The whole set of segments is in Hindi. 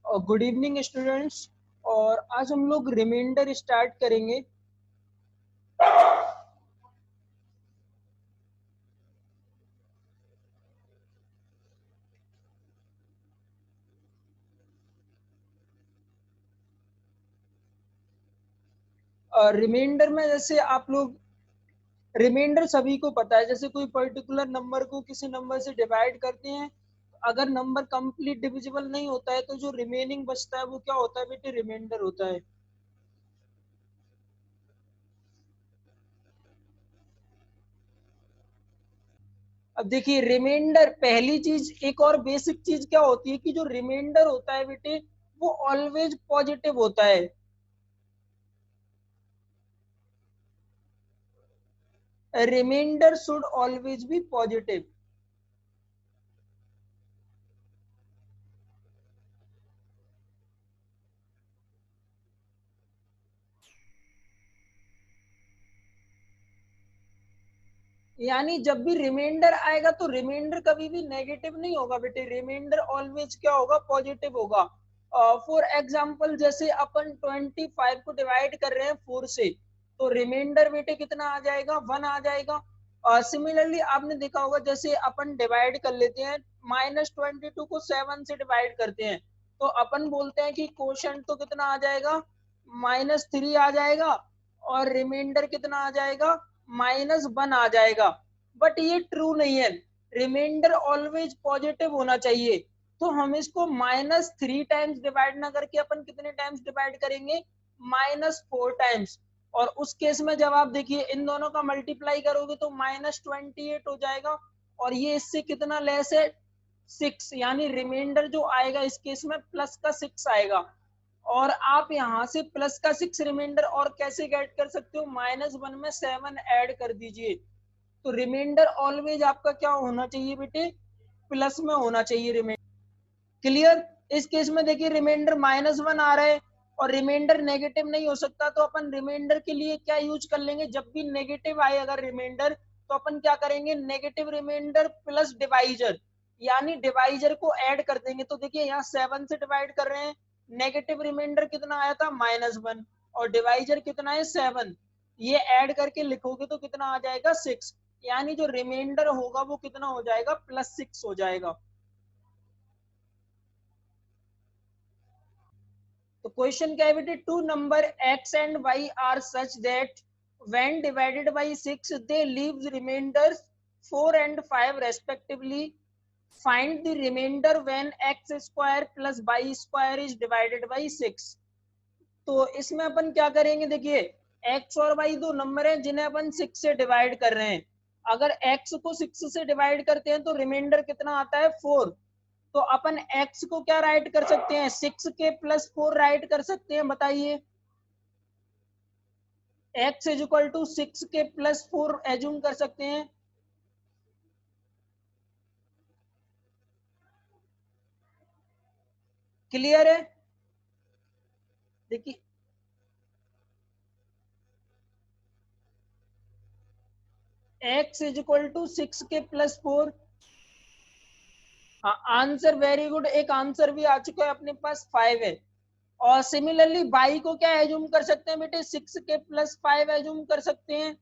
Good evening students. और आज हम लोग रिमाइंडर स्टार्ट करेंगे। रिमाइंडर में जैसे आप लोग रिमाइंडर सभी को पता है, जैसे कोई पर्टिकुलर नंबर को किसी नंबर से डिवाइड करते हैं, अगर नंबर कंप्लीट डिविजिबल नहीं होता है तो जो रिमेनिंग बचता है वो क्या होता है बेटे, रिमाइंडर होता है। अब देखिए रिमाइंडर पहली चीज, एक और बेसिक चीज क्या होती है कि जो रिमाइंडर होता है बेटे वो ऑलवेज पॉजिटिव होता है। Remainder should always be positive. यानी जब भी रिमाइंडर आएगा तो रिमाइंडर कभी भी नेगेटिव नहीं होगा बेटे, रिमाइंडर ऑलवेज क्या होगा, पॉजिटिव होगा। फॉर एग्जांपल जैसे अपन 25 को डिवाइड कर रहे हैं 4 से, तो रिमाइंडर बेटे कितना आ जाएगा, 1 आ जाएगा। सिमिलरली आपने देखा होगा जैसे अपन डिवाइड कर लेते हैं, -22 को 7 से डिवाइड करते हैं, तो अपन बोलते हैं कि क्वोशंट तो कितना आ जाएगा, -3 आ जाएगा, और रिमाइंडर कितना आ जाएगा, -1 आ जाएगा। बट ये ट्रू नहीं है, रिमाइंडर ऑलवेज पॉजिटिव होना चाहिए। तो हम इसको -3 टाइम्स डिवाइड ना करके अपन कितने टाइम्स डिवाइड करेंगे, -4 टाइम्स। और उस केस में जब आप देखिए इन दोनों का मल्टीप्लाई करोगे तो -28 हो जाएगा, और ये इससे कितना लेस है, 6, यानी रिमाइंडर जो आएगा इस केस में +6 आएगा। और आप यहाँ से +6 रिमाइंडर और कैसे गेट कर सकते हो, -1 में 7 ऐड कर दीजिए। तो रिमाइंडर ऑलवेज आपका क्या होना चाहिए बेटे, प्लस में होना चाहिए रिमाइंडर। क्लियर। इस केस में देखिए रिमाइंडर -1 आ रहा है और रिमाइंडर नेगेटिव नहीं हो सकता, तो अपन रिमाइंडर के लिए क्या यूज कर लेंगे, जब भी नेगेटिव आए अगर रिमाइंडर, तो अपन क्या करेंगे, नेगेटिव रिमाइंडर प्लस डिवाइजर, यानी डिवाइजर को ऐड कर देंगे। तो देखिए यहाँ 7 से डिवाइड कर रहे हैं, नेगेटिव रिमाइंडर कितना आया था, -1, और डिवाइजर कितना है, 7। ये ऐड करके लिखोगे तो कितना आ जाएगा, 6, यानी जो रिमाइंडर होगा वो कितना हो जाएगा, +6 हो जाएगा। तो क्वेश्चन क्या है बेटे, two number x and y are such that when divided by 6 they leaves remainders 4 and 5 respectively, find the remainder when x square plus y square is divided by 6। तो इसमें अपन क्या करेंगे, देखिए x और y दो नंबर हैं जिन्हें अपन 6 से डिवाइड कर रहे हैं। अगर x को 6 से डिवाइड करते हैं तो रिमाइंडर कितना आता है, 4। तो अपन x को क्या राइट कर सकते हैं, 6 के +4 राइट कर सकते हैं, बताइए। x इज इक्वल टू 6 के +4 एज्यूम कर सकते हैं। क्लियर है। देखिए x इज इक्वल टू 6 के +4। हाँ, आंसर वेरी गुड, एक आंसर भी आ चुका है अपने पास, 5 है। और सिमिलरली y को क्या एज्यूम कर सकते हैं बेटे, 6 के +5 एज्यूम कर सकते हैं,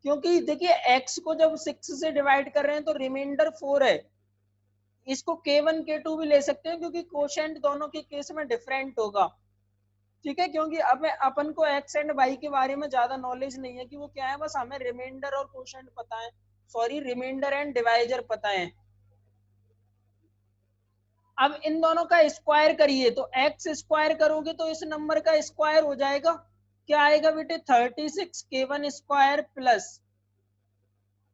क्योंकि देखिए x को जब 6 से डिवाइड कर रहे हैं तो रिमाइंडर 4 है। इसको K1 K2 भी ले सकते हैं क्योंकि कोशेंट दोनों के केस में डिफरेंट होगा। ठीक है, क्योंकि अब अपन को एक्स एंड वाई के बारे में ज्यादा नॉलेज नहीं है कि वो क्या है, बस हमें रिमाइंडर और कोशेंट पता है, सॉरी रिमाइंडर एंड डिवाइजर पता है। अब इन दोनों का स्क्वायर करिए, तो एक्स स्क्वायर करोगे तो इस नंबर का स्क्वायर हो जाएगा, क्या आएगा बेटे, 36 K1 स्क्वायर प्लस,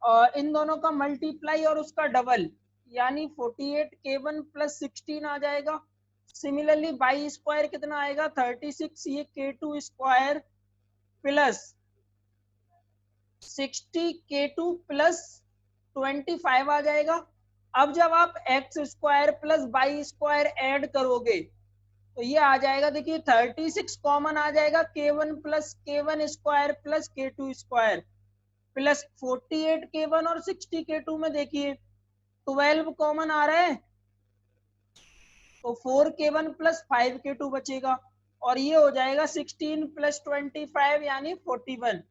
और इन दोनों का मल्टीप्लाई और उसका डबल, यानी 48 K1 +16 आ जाएगा। सिमिलरली बाई स्क्वायर कितना आएगा, 36 ये K2 square plus 60 K2 plus 25 आ जाएगा। अब जब आप x square plus y square add करोगे तो ये आ जाएगा, देखिए 36 कॉमन आ जाएगा, K1 plus K1 square plus K2 square plus 48 K1 और 60 K2 में देखिए 12 कॉमन आ रहा है, तो 4k1 प्लस 5k2 बचेगा, और ये हो जाएगा 16 प्लस 25 यानी 41।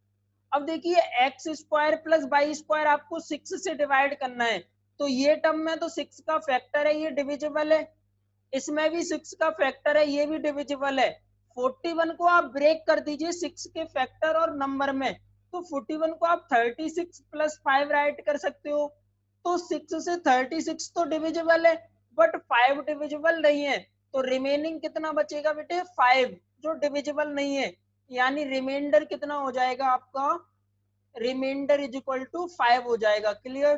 अब देखिए x square plus y square आपको 6 से डिवाइड करना है, तो ये टर्म में तो 6 का फैक्टर है, ये डिविजिबल है, इसमें भी 6 का फैक्टर है, ये भी डिविजिबल है। 41 को आप ब्रेक कर दीजिए 6 के फैक्टर और नंबर में, तो 41 को आप 36 प्लस 5 राइट कर सकते हो। तो 6 से 36 तो डिविजिबल है, बट 5 डिविजिबल नहीं है, तो रिमेनिंग कितना बचेगा बेटे 5, जो डिविजिबल नहीं है। यानी रिमाइंडर कितना हो जाएगा आपका, रिमाइंडर इज इक्वल टू 5 हो जाएगा। क्लियर?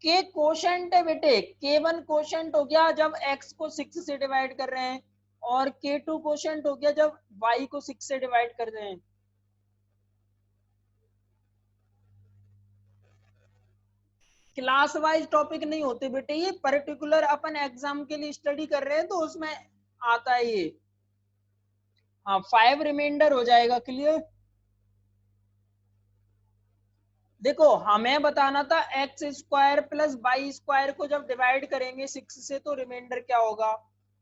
के कोशेंट है बेटे, k1 कोशेंट हो गया जब x को 6 से डिवाइड कर रहे हैं, और k2 कोशेंट हो गया जब y को 6 से डिवाइड कर रहे हैं। क्लास वाइज टॉपिक नहीं होते बेटे, ये पर्टिकुलर अपन एग्जाम के लिए स्टडी कर रहे हैं तो उसमें आता है ये। हाँ 5 रिमाइंडर हो जाएगा। क्लियर? देखो हमें बताना था x square plus y square को जब डिवाइड करेंगे 6 से तो रिमाइंडर क्या होगा।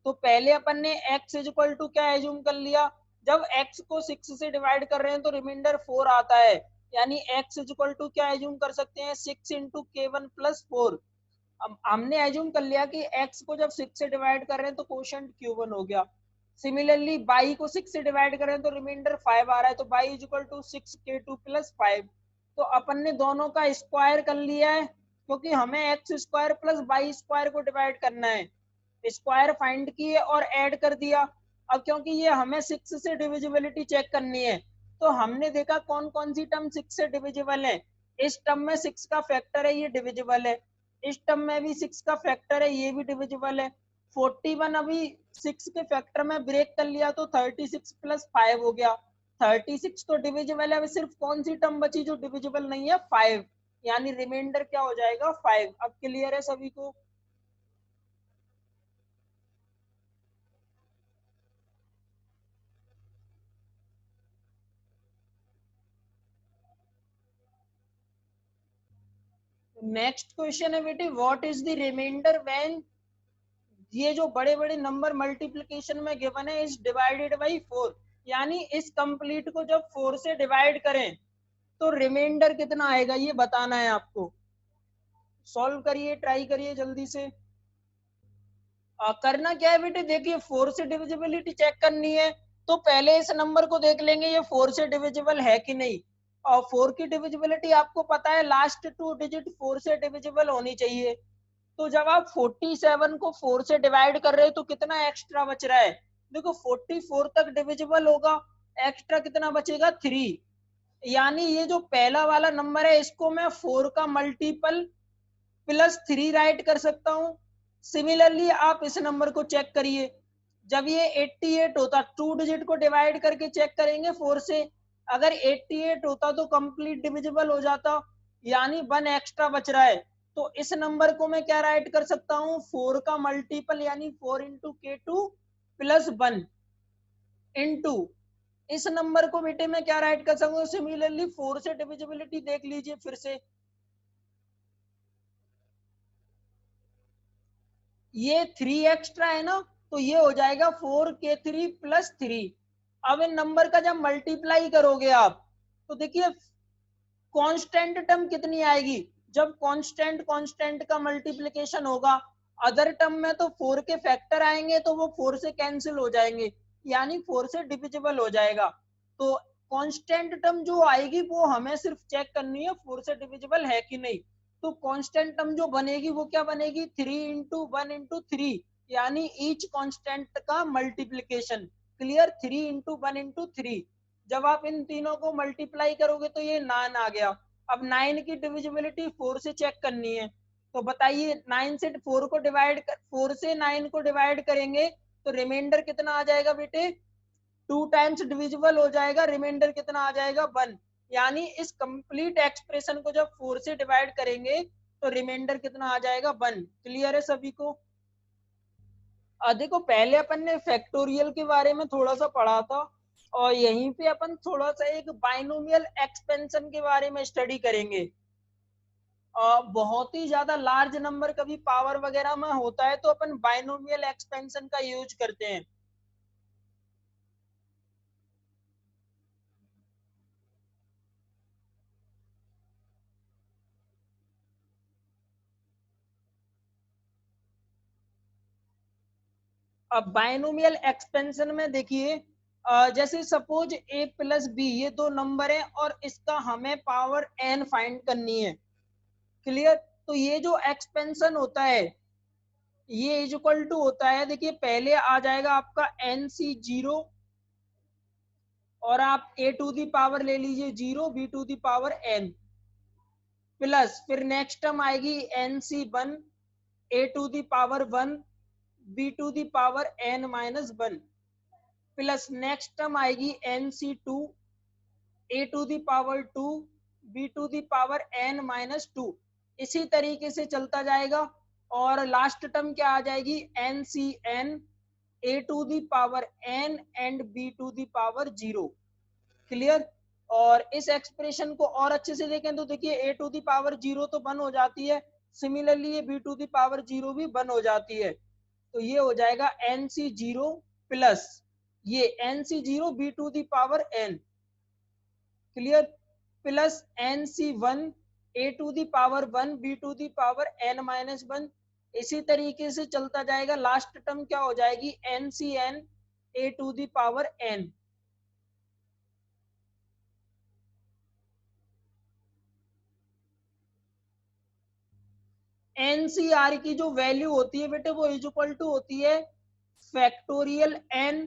तो पहले अपन ने x इज इक्वल टू क्या एज्यूम कर लिया, जब x को 6 से डिवाइड कर रहे हैं तो रिमाइंडर 4 आता है, यानी x इज इक्वल टू क्या एज्यूम कर सकते हैं 6 इंटू k1 प्लस 4। हमने एज्यूम कर लिया कि x को जब 6 से डिवाइड कर रहे हैं तो कोशेंट q1 हो गया। सिमिलरली y को 6 से डिवाइड कर रहे हैं तो रिमाइंडर 5 आ रहा है, तो y is equal to 6k2 plus 5। तो अपन ने दोनों का स्क्वायर कर लिया है, क्योंकि हमें x square plus y square को डिवाइड करना है। स्क्वायर फाइंड किए और ऐड कर दिया। अब क्योंकि ये हमें 6 से डिविजिबिलिटी चेक करनी है, तो हमने देखा कौन कौन सी टर्म 6 से डिविजिबल है। इस टर्म में 6 का फैक्टर है, ये डिविजिबल है। इस टर्म में भी 6 का फैक्टर है, ये भी डिविजिबल है। 41 अभी 6 के फैक्टर में ब्रेक कर लिया तो 36 प्लस 5 हो गया। 36 तो डिविजिबल है, सिर्फ कौन सी टर्म बची जो डिविजिबल नहीं है, 5। यानी रिमाइंडर क्या हो जाएगा 5। अब क्लियर है सभी को? नेक्स्ट क्वेश्चन है बेटे, what is the remainder when ये जो बड़े बड़े नंबर मल्टीप्लिकेशन में गिवन है इज डिवाइडेड बाई 4। यानी इस कंप्लीट को जब 4 से डिवाइड करें तो रिमाइंडर कितना आएगा, ये बताना है आपको। सॉल्व करिए, ट्राई करिए जल्दी से। करना क्या है बेटे, देखिए 4 से डिविजिबिलिटी चेक करनी है, तो पहले इस नंबर को देख लेंगे ये 4 से डिविजिबल है कि नहीं। और 4 की डिविजिबिलिटी आपको पता है, लास्ट 2 डिजिट 4 से डिविजिबल होनी चाहिए। तो जब आप 47 को 4 से डिवाइड कर रहे हो तो कितना एक्स्ट्रा बच रहा है, देखो 44 तक डिविजिबल होगा, एक्स्ट्रा कितना बचेगा 3। यानी ये जो पहला वाला नंबर है इसको मैं 4 का मल्टीपल प्लस 3 राइट कर सकता हूं। सिमिलरली आप इस नंबर को चेक करिए, जब ये 88 होता, 2 डिजिट को डिवाइड करके चेक करेंगे 4 से, अगर 88 होता तो कंप्लीट डिविजिबल हो जाता, यानी 1 एक्स्ट्रा बच रहा है। तो इस नंबर को मैं क्या राइट कर सकता हूँ, 4 का मल्टीपल यानी 4 इंटू k2 प्लस 1 इंटू इस नंबर को बेटे मैं क्या राइट कर सकूंगा, सिमिलरली 4 से डिविजिबिलिटी देख लीजिए फिर से, ये 3 एक्स्ट्रा है ना, तो ये हो जाएगा 4k3 प्लस 3। अब इन नंबर का जब मल्टीप्लाई करोगे आप, तो देखिए कांस्टेंट टर्म कितनी आएगी, जब कांस्टेंट कांस्टेंट का मल्टीप्लिकेशन होगा, अदर टर्म में तो 4 के फैक्टर आएंगे तो वो 4 से कैंसिल हो जाएंगे, यानी 4 से डिविजिबल हो जाएगा। तो कांस्टेंट टर्म जो आएगी वो हमें सिर्फ चेक करनी है 4 से डिविजिबल है कि नहीं। तो कांस्टेंट टर्म जो बनेगी वो क्या बनेगी, 3 इंटू 1 इंटू 3, यानी ईच कांस्टेंट का मल्टीप्लीकेशन। क्लियर? 3 इंटू 1 इंटू 3, जब आप इन तीनों को मल्टीप्लाई करोगे तो ये 9 आ गया। अब 9 की डिविजिबिलिटी 4 से चेक करनी है, तो बताइए 9 से 4 को डिवाइड 4 से 9 को डिवाइड करेंगे तो रिमाइंडर कितना आ जाएगा बेटे, 2 टाइम्स डिविजिबल हो जाएगा, रिमाइंडर कितना आ जाएगा 1। यानी इस कंप्लीट एक्सप्रेशन को जब 4 से डिवाइड करेंगे तो रिमाइंडर कितना आ जाएगा 1। क्लियर है सभी को? देखो पहले अपन ने फैक्टोरियल के बारे में थोड़ा सा पढ़ा था, और यहीं पे अपन थोड़ा सा एक बाइनोमियल एक्सपेंशन के बारे में स्टडी करेंगे। बहुत ही ज्यादा लार्ज नंबर कभी पावर वगैरह में होता है तो अपन बाइनोमियल एक्सपेंशन का यूज करते हैं। अब बाइनोमियल एक्सपेंशन में देखिए, जैसे सपोज a प्लस बी ये दो नंबर है और इसका हमें पावर n फाइंड करनी है। क्लियर? तो ये जो एक्सपेंशन होता है ये इज इक्वल टू होता है, देखिए पहले आ जाएगा आपका एन सी जीरो, और आप a टू दी पावर ले लीजिए zero, b to the power n, plus फिर नेक्स्ट टर्म आएगी N C one, a to the power one, b to the power n minus one, plus next term आएगी N C two, a to the power two, b to the power n minus two. इसी तरीके से चलता जाएगा और लास्ट टर्म क्या आ जाएगी n C n, a to the power n and b to the power zero. Clear? और इस एक्सप्रेशन को और अच्छे से देखें तो देखिए a to the power zero तो वन हो जाती है, सिमिलरली ये b to the power zero भी वन हो जाती है। तो ये हो जाएगा एन सी जीरो प्लस ये n C zero b to the power n, clear, plus n C one a to the power one b to the power n minus one. इसी तरीके से चलता जाएगा, लास्ट टर्म क्या हो जाएगी n C n a to the power n। NCr की जो वैल्यू होती है बेटे वो इज इक्वल टू होती है factorial n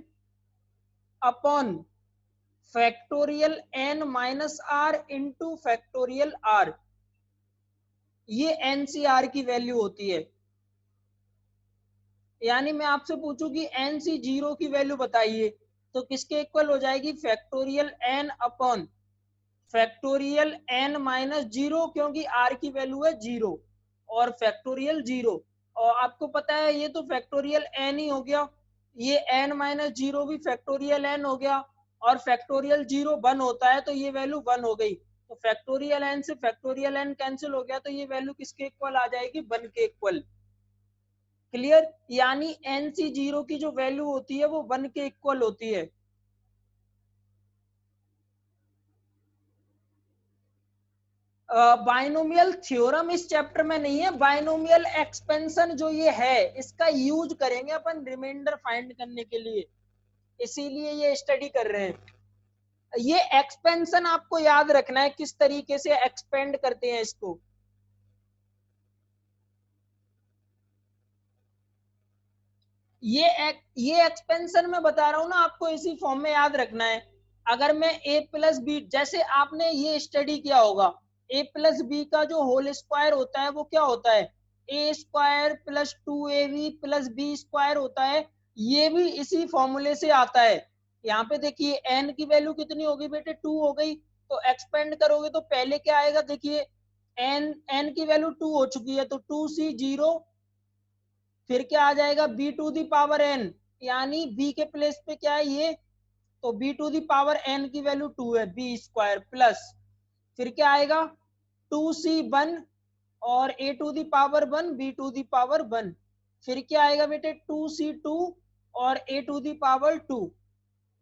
upon factorial n minus r into factorial r। ये एनसीआर की वैल्यू होती है। यानी मैं आपसे पूछूं कि एन सी जीरो की वैल्यू बताइए तो किसके इक्वल हो जाएगी factorial n upon factorial n minus zero, क्योंकि r की वैल्यू है जीरो और फैक्टोरियल जीरो। और आपको पता है ये तो फैक्टोरियल n ही हो गया, ये n माइनस जीरो भी फैक्टोरियल n हो गया, और फैक्टोरियल जीरो वन होता है तो ये वैल्यू वन हो गई। तो फैक्टोरियल n से फैक्टोरियल n कैंसिल हो गया तो ये वैल्यू किसके इक्वल आ जाएगी वन के इक्वल। क्लियर? यानी एन सी जीरो की जो वैल्यू होती है वो वन के इक्वल होती है। बाइनोमियल थ्योरम इस चैप्टर में नहीं है, बाइनोमियल एक्सपेंशन जो ये है इसका यूज करेंगे अपन रिमाइंडर फाइंड करने के लिए, इसीलिए ये स्टडी कर रहे हैं। ये एक्सपेंशन आपको याद रखना है किस तरीके से एक्सपेंड करते हैं इसको। ये एक्सपेंशन में बता रहा हूं ना आपको, इसी फॉर्म में याद रखना है। अगर मैं a प्लस बी, जैसे आपने ये स्टडी किया होगा, a प्लस बी का जो होल स्क्वायर होता है वो क्या होता है A square plus two A B plus B square होता है। ये भी इसी फॉर्मूले से आता है। यहाँ पे देखिए n की वैल्यू कितनी होगी बेटे टू हो गई, तो एक्सपेंड करोगे तो पहले क्या आएगा देखिए n की वैल्यू टू हो चुकी है तो टू सी जीरो, फिर क्या आ जाएगा b to the power n, यानी b के प्लेस पे क्या है ये, तो b to the power n की वैल्यू टू है बी स्क्वायर प्लस फिर क्या आएगा टू सी वन और a to the power one b to the power one, फिर क्या आएगा बेटे टू सी टू और a to the power two.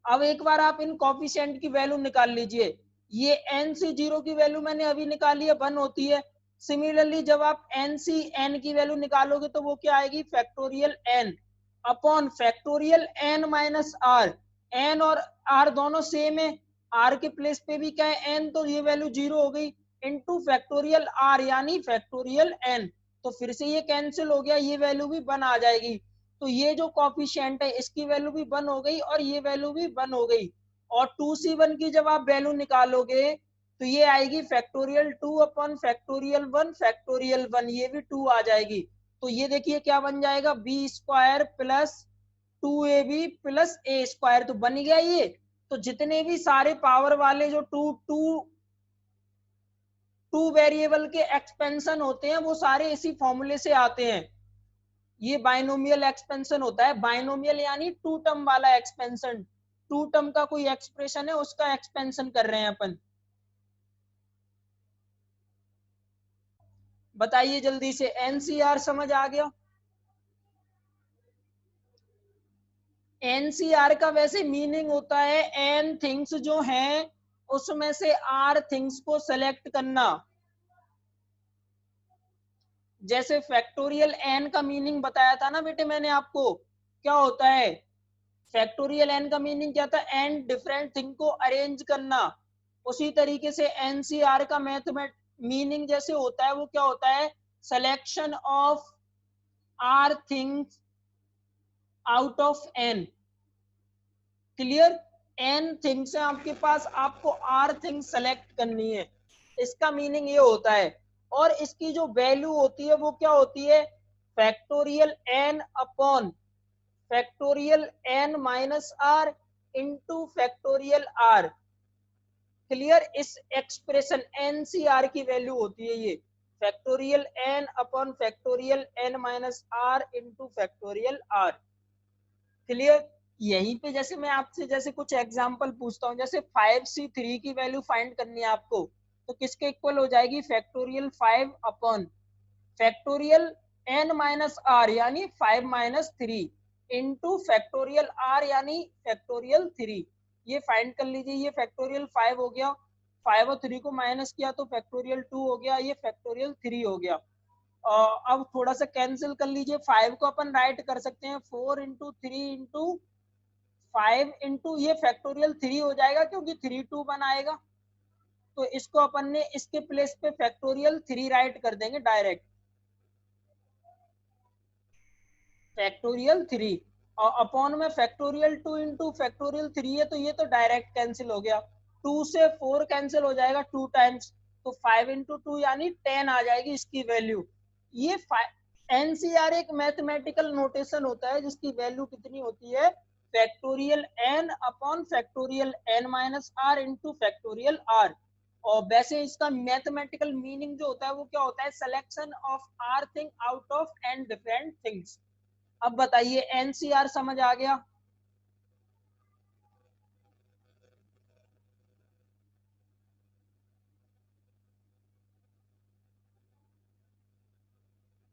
अब एक बार आप इन कॉफिशिएंट की वैल्यू निकाल लीजिए, ये एन सी जीरो की वैल्यू मैंने अभी निकाली है वन होती है। सिमिलरली जब आप एन सी एन की वैल्यू निकालोगे तो वो क्या आएगी factorial n upon factorial n minus r. N और आर दोनों सेम है, आर के प्लेस पे भी क्या है एन, तो ये वैल्यू जीरो हो गई इंटू फैक्टोरियल आर यानी फैक्टोरियल एन। तो फिर से ये कैंसिल हो गया, ये वैल्यू भी वन आ जाएगी। तो ये जो कॉफिशिएंट है इसकी वैल्यू भी वन हो गई और ये वैल्यू भी वन हो गई। और टू सी वन की जब आप वैल्यू निकालोगे तो ये आएगी factorial two upon factorial one, ये भी टू आ जाएगी। तो ये देखिए क्या बन जाएगा b square plus two A B plus a square, तो बन गया ये। तो जितने भी सारे पावर वाले जो टू टू टू वेरिएबल के एक्सपेंशन होते हैं वो सारे इसी फॉर्मूले से आते हैं। ये बाइनोमियल एक्सपेंशन होता है, बाइनोमियल यानी टू टर्म वाला एक्सपेंशन, टू टर्म का कोई एक्सप्रेशन है उसका एक्सपेंशन कर रहे हैं अपन। बताइए जल्दी से, एनसीआर समझ आ गया? एनसीआर का वैसे मीनिंग होता है एन थिंग्स जो हैं उसमें से आर थिंग्स को सेलेक्ट करना। जैसे फैक्टोरियल एन का मीनिंग बताया था ना बेटे मैंने आपको, क्या होता है फैक्टोरियल एन का मीनिंग क्या था, एन डिफरेंट थिंग को अरेंज करना। उसी तरीके से एनसीआर का मैथमेट मीनिंग जैसे होता है वो क्या होता है, selection of r things out of n. Clear? N things है आपके पास, आपको आर थिंग्स सेलेक्ट करनी है, इसका मीनिंग ये होता है। और इसकी जो वैल्यू होती है वो क्या होती है, factorial n upon factorial n minus r into factorial r. Clear? इस एक्सप्रेशन एनसीआर की वैल्यू होती है ये factorial n upon factorial n minus r into factorial r. Clear? यहीं पे जैसे मैं आपसे जैसे कुछ एग्जांपल पूछता हूँ, जैसे 5c3 की वैल्यू फाइंड करनी है आपको, तो किसके इक्वल हो जाएगी, factorial 5 upon factorial n minus are यानी 5 माइनस 3 इंटू फैक्टोरियल आर यानी फैक्टोरियल 3। ये फाइंड कर लीजिए, ये फैक्टोरियल 5 हो गया, 5 और 3 को माइनस किया तो फैक्टोरियल 2 हो गया, ये फैक्टोरियल 3 हो गया। अब थोड़ा सा कैंसिल कर लीजिए, 5 को अपन राइट कर सकते हैं 4 इंटू 3 इंटू 5 इंटू ये फैक्टोरियल 3 हो जाएगा क्योंकि 3 2 बनाएगा, तो इसको अपन ने इसके प्लेस पे फैक्टोरियल 3 राइट कर देंगे डायरेक्ट, फैक्टोरियल 3 और अपॉन में फैक्टोरियल 2 इंटू फैक्टोरियल 3 है तो ये तो डायरेक्ट कैंसिल हो गया, 2 से 4 कैंसिल हो जाएगा 2 टाइम्स, तो 5 इंटू 2 यानी 10 आ जाएगी इसकी वैल्यू। ये एनसीआर एक मैथमेटिकल नोटेशन होता है जिसकी वैल्यू कितनी होती है, factorial n upon factorial n minus r into factorial r. और वैसे इसका मैथमेटिकल मीनिंग जो होता है वो क्या होता है, selection of r thing out of n different things. अब बताइए एनसीआर समझ आ गया?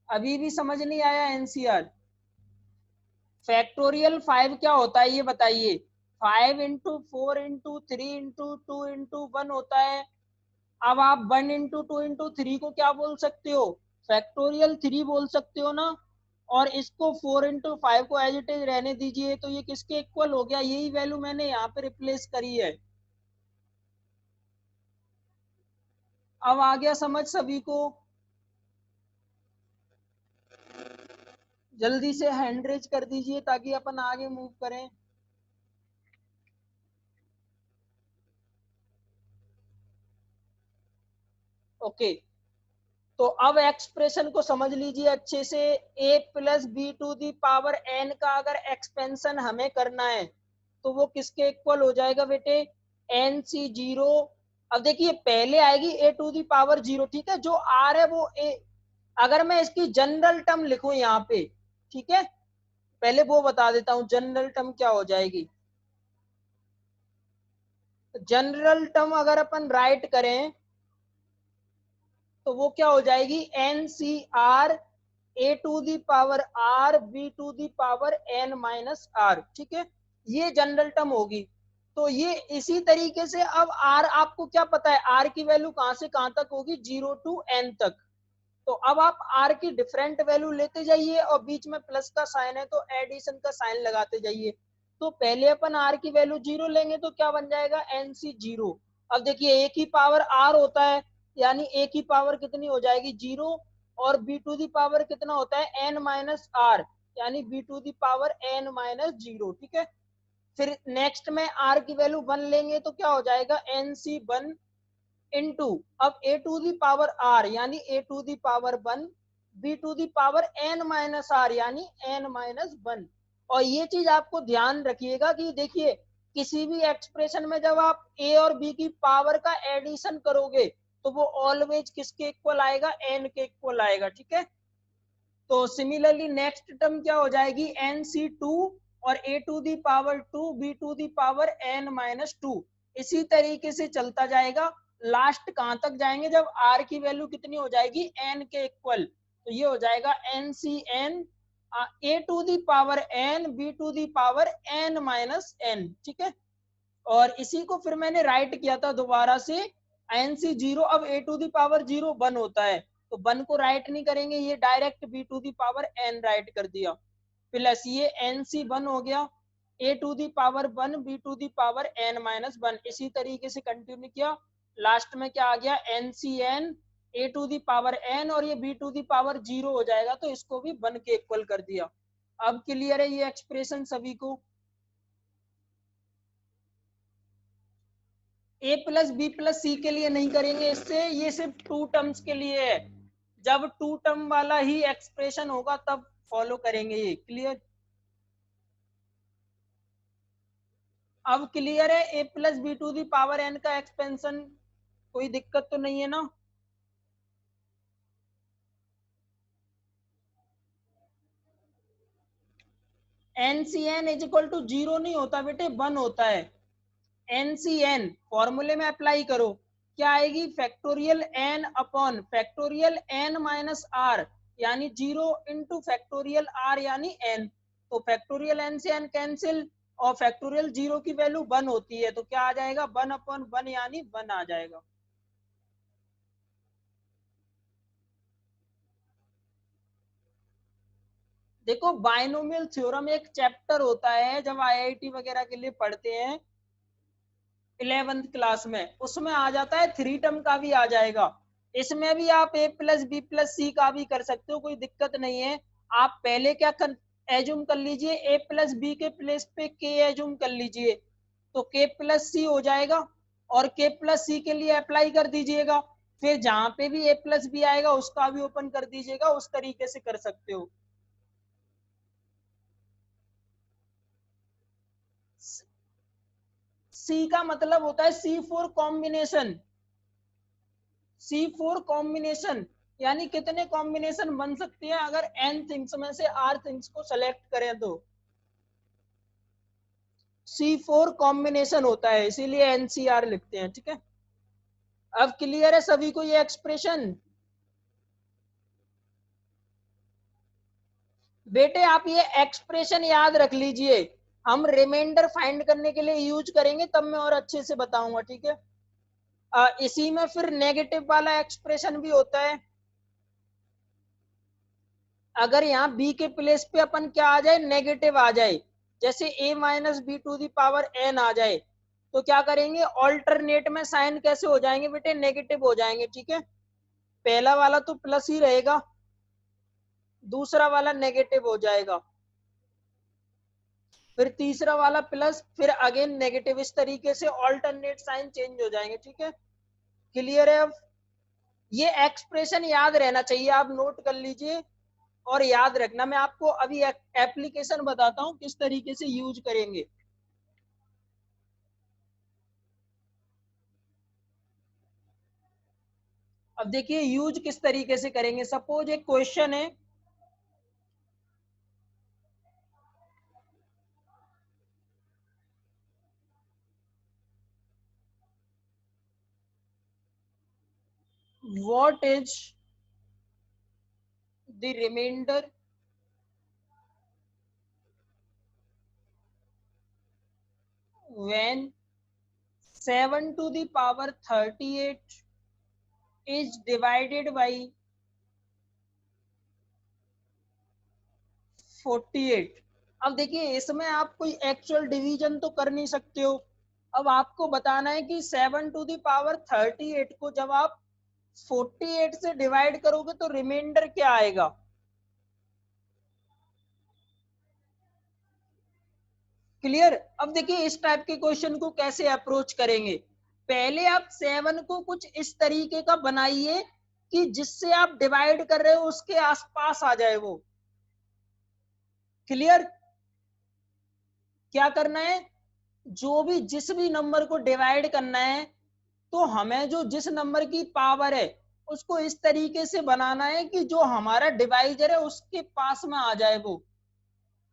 अभी भी समझ नहीं आया एनसीआर? फैक्टोरियल 5 क्या होता है ये बताइए, 5 इंटू 4 इंटू 3 इंटू 2 इंटू 1 होता है। अब आप 1 इंटू 2 इंटू 3 को क्या बोल सकते हो, फैक्टोरियल 3 बोल सकते हो ना। और इसको 4 इंटू 5 को एज इट इज रहने दीजिए, तो ये किसके इक्वल हो गया, यही वैल्यू मैंने यहाँ पे रिप्लेस करी है। अब आ गया समझ सभी को? जल्दी से हैंड रेज कर दीजिए ताकि अपन आगे मूव करें। ओके, तो अब एक्सप्रेशन को समझ लीजिए अच्छे से, a plus b to the power n का अगर एक्सपेंशन हमें करना है तो वो किसके इक्वल हो जाएगा बेटे, एन सी जीरो। अब देखिए पहले आएगी a to the power zero, ठीक है, जो r है वो a। अगर मैं इसकी जनरल टर्म लिखूं यहाँ पे, ठीक है, पहले वो बता देता हूं जनरल टर्म क्या हो जाएगी। जनरल टर्म अगर अपन राइट करें तो वो क्या हो जाएगी, n C r a to the power r b to the power N minus r, ठीक है, ये जनरल टर्म होगी। तो ये इसी तरीके से अब आर आपको क्या पता है, आर की वैल्यू कहां से कहां तक होगी, 0 टू एन तक। तो अब आप आर की डिफरेंट वैल्यू लेते जाइए और बीच में प्लस का साइन है तो एडिशन का साइन लगाते जाइए। तो पहले अपन आर की वैल्यू 0 लेंगे तो क्या बन जाएगा, एन सी जीरो। अब देखिए ए की पावर आर होता है यानी ए की पावर कितनी हो जाएगी, 0, और बी टू दी पावर कितना होता है, एन माइनस आर यानी b to the power N minus 0, ठीक है। फिर नेक्स्ट में आर की वैल्यू 1 लेंगे तो क्या हो जाएगा, एन सी 1 इंटू अब A to the power R यानी A to the power 1 B to the power N minus are यानी एन माइनस 1। और ये चीज आपको ध्यान रखिएगा कि देखिए किसी भी एक्सप्रेशन में जब आप ए और बी की पावर का एडिशन करोगे तो वो ऑलवेज किसके इक्वल आएगा, एन के इक्वल आएगा, ठीक है। तो सिमिलरली नेक्स्ट टर्म क्या हो जाएगी, एन सी टू और A to the power 2 B to the power N minus 2, इसी तरीके से चलता जाएगा। लास्ट कहां तक जाएंगे, जब r की वैल्यू कितनी हो जाएगी, n के इक्वल, तो ये हो जाएगा NCN a to the power n b to the power n minus n, ठीक है। और इसी को फिर मैंने राइट किया था दोबारा से NC0, अब a टू दी पावर 0 1 होता है, तो 1 को राइट नहीं करेंगे, ये direct b to the power n write कर दिया, प्लस ये NC1 हो गया, a to the power 1 b to the power n minus 1, इसी तरीके से कंटिन्यू किया। लास्ट में क्या आ गया, NCN a to the power n, और ये b टू दी पावर 0 हो जाएगा, तो इसको भी 1 के इक्वल कर दिया। अब क्लियर है ये एक्सप्रेशन सभी को। a प्लस बी प्लस सी के लिए नहीं करेंगे इससे, ये सिर्फ टू टर्म्स के लिए है, जब टू टर्म वाला ही एक्सप्रेशन होगा तब फॉलो करेंगे ये, क्लियर। अब क्लियर है, a plus b to the power n का एक्सपेंशन, कोई दिक्कत तो नहीं है ना। NCN इज इक्वल टू 0 नहीं होता बेटे, 1 होता है। NCN फॉर्मूले में अप्लाई करो, क्या आएगी, factorial n upon factorial n minus r, यानी 0 इंटू फैक्टोरियल r यानी n, तो फैक्टोरियल n से n कैंसिल, और फैक्टोरियल 0 की वैल्यू 1 होती है, तो क्या आ जाएगा, 1 अपॉन 1 यानी 1 आ जाएगा। देखो बाइनोमियल थ्योरम एक चैप्टर होता है, जब IIT वगैरह के लिए पढ़ते हैं 11th क्लास में, उसमें आ जाता है, 3 टर्म का भी आ जाएगा, इसमें भी आप a प्लस बी प्लस सी का भी कर सकते हो, कोई दिक्कत नहीं है। आप पहले क्या कर एज्यूम कर लीजिए, a प्लस बी के प्लेस पे k एज्यूम कर लीजिए, तो k प्लस सी हो जाएगा, और k प्लस सी के लिए अप्लाई कर दीजिएगा, फिर जहां पे भी a प्लस बी आएगा उसका भी ओपन कर दीजिएगा, उस तरीके से कर सकते हो। सी का मतलब होता है C4 कॉम्बिनेशन, C4 कॉम्बिनेशन, यानी कितने कॉम्बिनेशन बन सकते हैं अगर n थिंग्स में से r थिंग्स को सेलेक्ट करें तो, C4 कॉम्बिनेशन होता है, इसीलिए NCR लिखते हैं, ठीक है। अब क्लियर है सभी को ये एक्सप्रेशन। बेटे आप ये एक्सप्रेशन याद रख लीजिए, हम रिमाइंडर फाइंड करने के लिए यूज करेंगे, तब मैं और अच्छे से बताऊंगा, ठीक है। इसी में फिर नेगेटिव वाला एक्सप्रेशन भी होता है, अगर यहाँ b के प्लेस पे अपन क्या आ जाए, नेगेटिव आ जाए, जैसे a minus b to the power n आ जाए, तो क्या करेंगे, ऑल्टरनेट में साइन कैसे हो जाएंगे बेटे, नेगेटिव हो जाएंगे, ठीक है। पहला वाला तो प्लस ही रहेगा, दूसरा वाला नेगेटिव हो जाएगा, फिर तीसरा वाला प्लस, फिर अगेन नेगेटिव, इस तरीके से ऑल्टरनेट साइन चेंज हो जाएंगे, ठीक है। क्लियर है। अब ये एक्सप्रेशन याद रहना चाहिए, आप नोट कर लीजिए और याद रखना। मैं आपको अभी एप्लीकेशन बताता हूं किस तरीके से यूज करेंगे। अब देखिए यूज किस तरीके से करेंगे, सपोज एक क्वेश्चन है, what is the remainder when 7 to the power 38 is divided by 48। अब देखिए इसमें आप कोई एक्चुअल डिवीजन तो कर नहीं सकते हो, अब आपको बताना है कि 7 टू दी पावर 38 को जब आप 48 से डिवाइड करोगे तो रिमाइंडर क्या आएगा। क्लियर। अब देखिए इस टाइप के क्वेश्चन को कैसे अप्रोच करेंगे, पहले आप 7 को कुछ इस तरीके का बनाइए कि जिससे आप डिवाइड कर रहे हो उसके आसपास आ जाए वो। क्लियर। क्या करना है, जो भी जिस भी नंबर को डिवाइड करना है, तो हमें जो जिस नंबर की पावर है उसको इस तरीके से बनाना है कि जो हमारा डिवाइजर है उसके पास में आ जाए वो।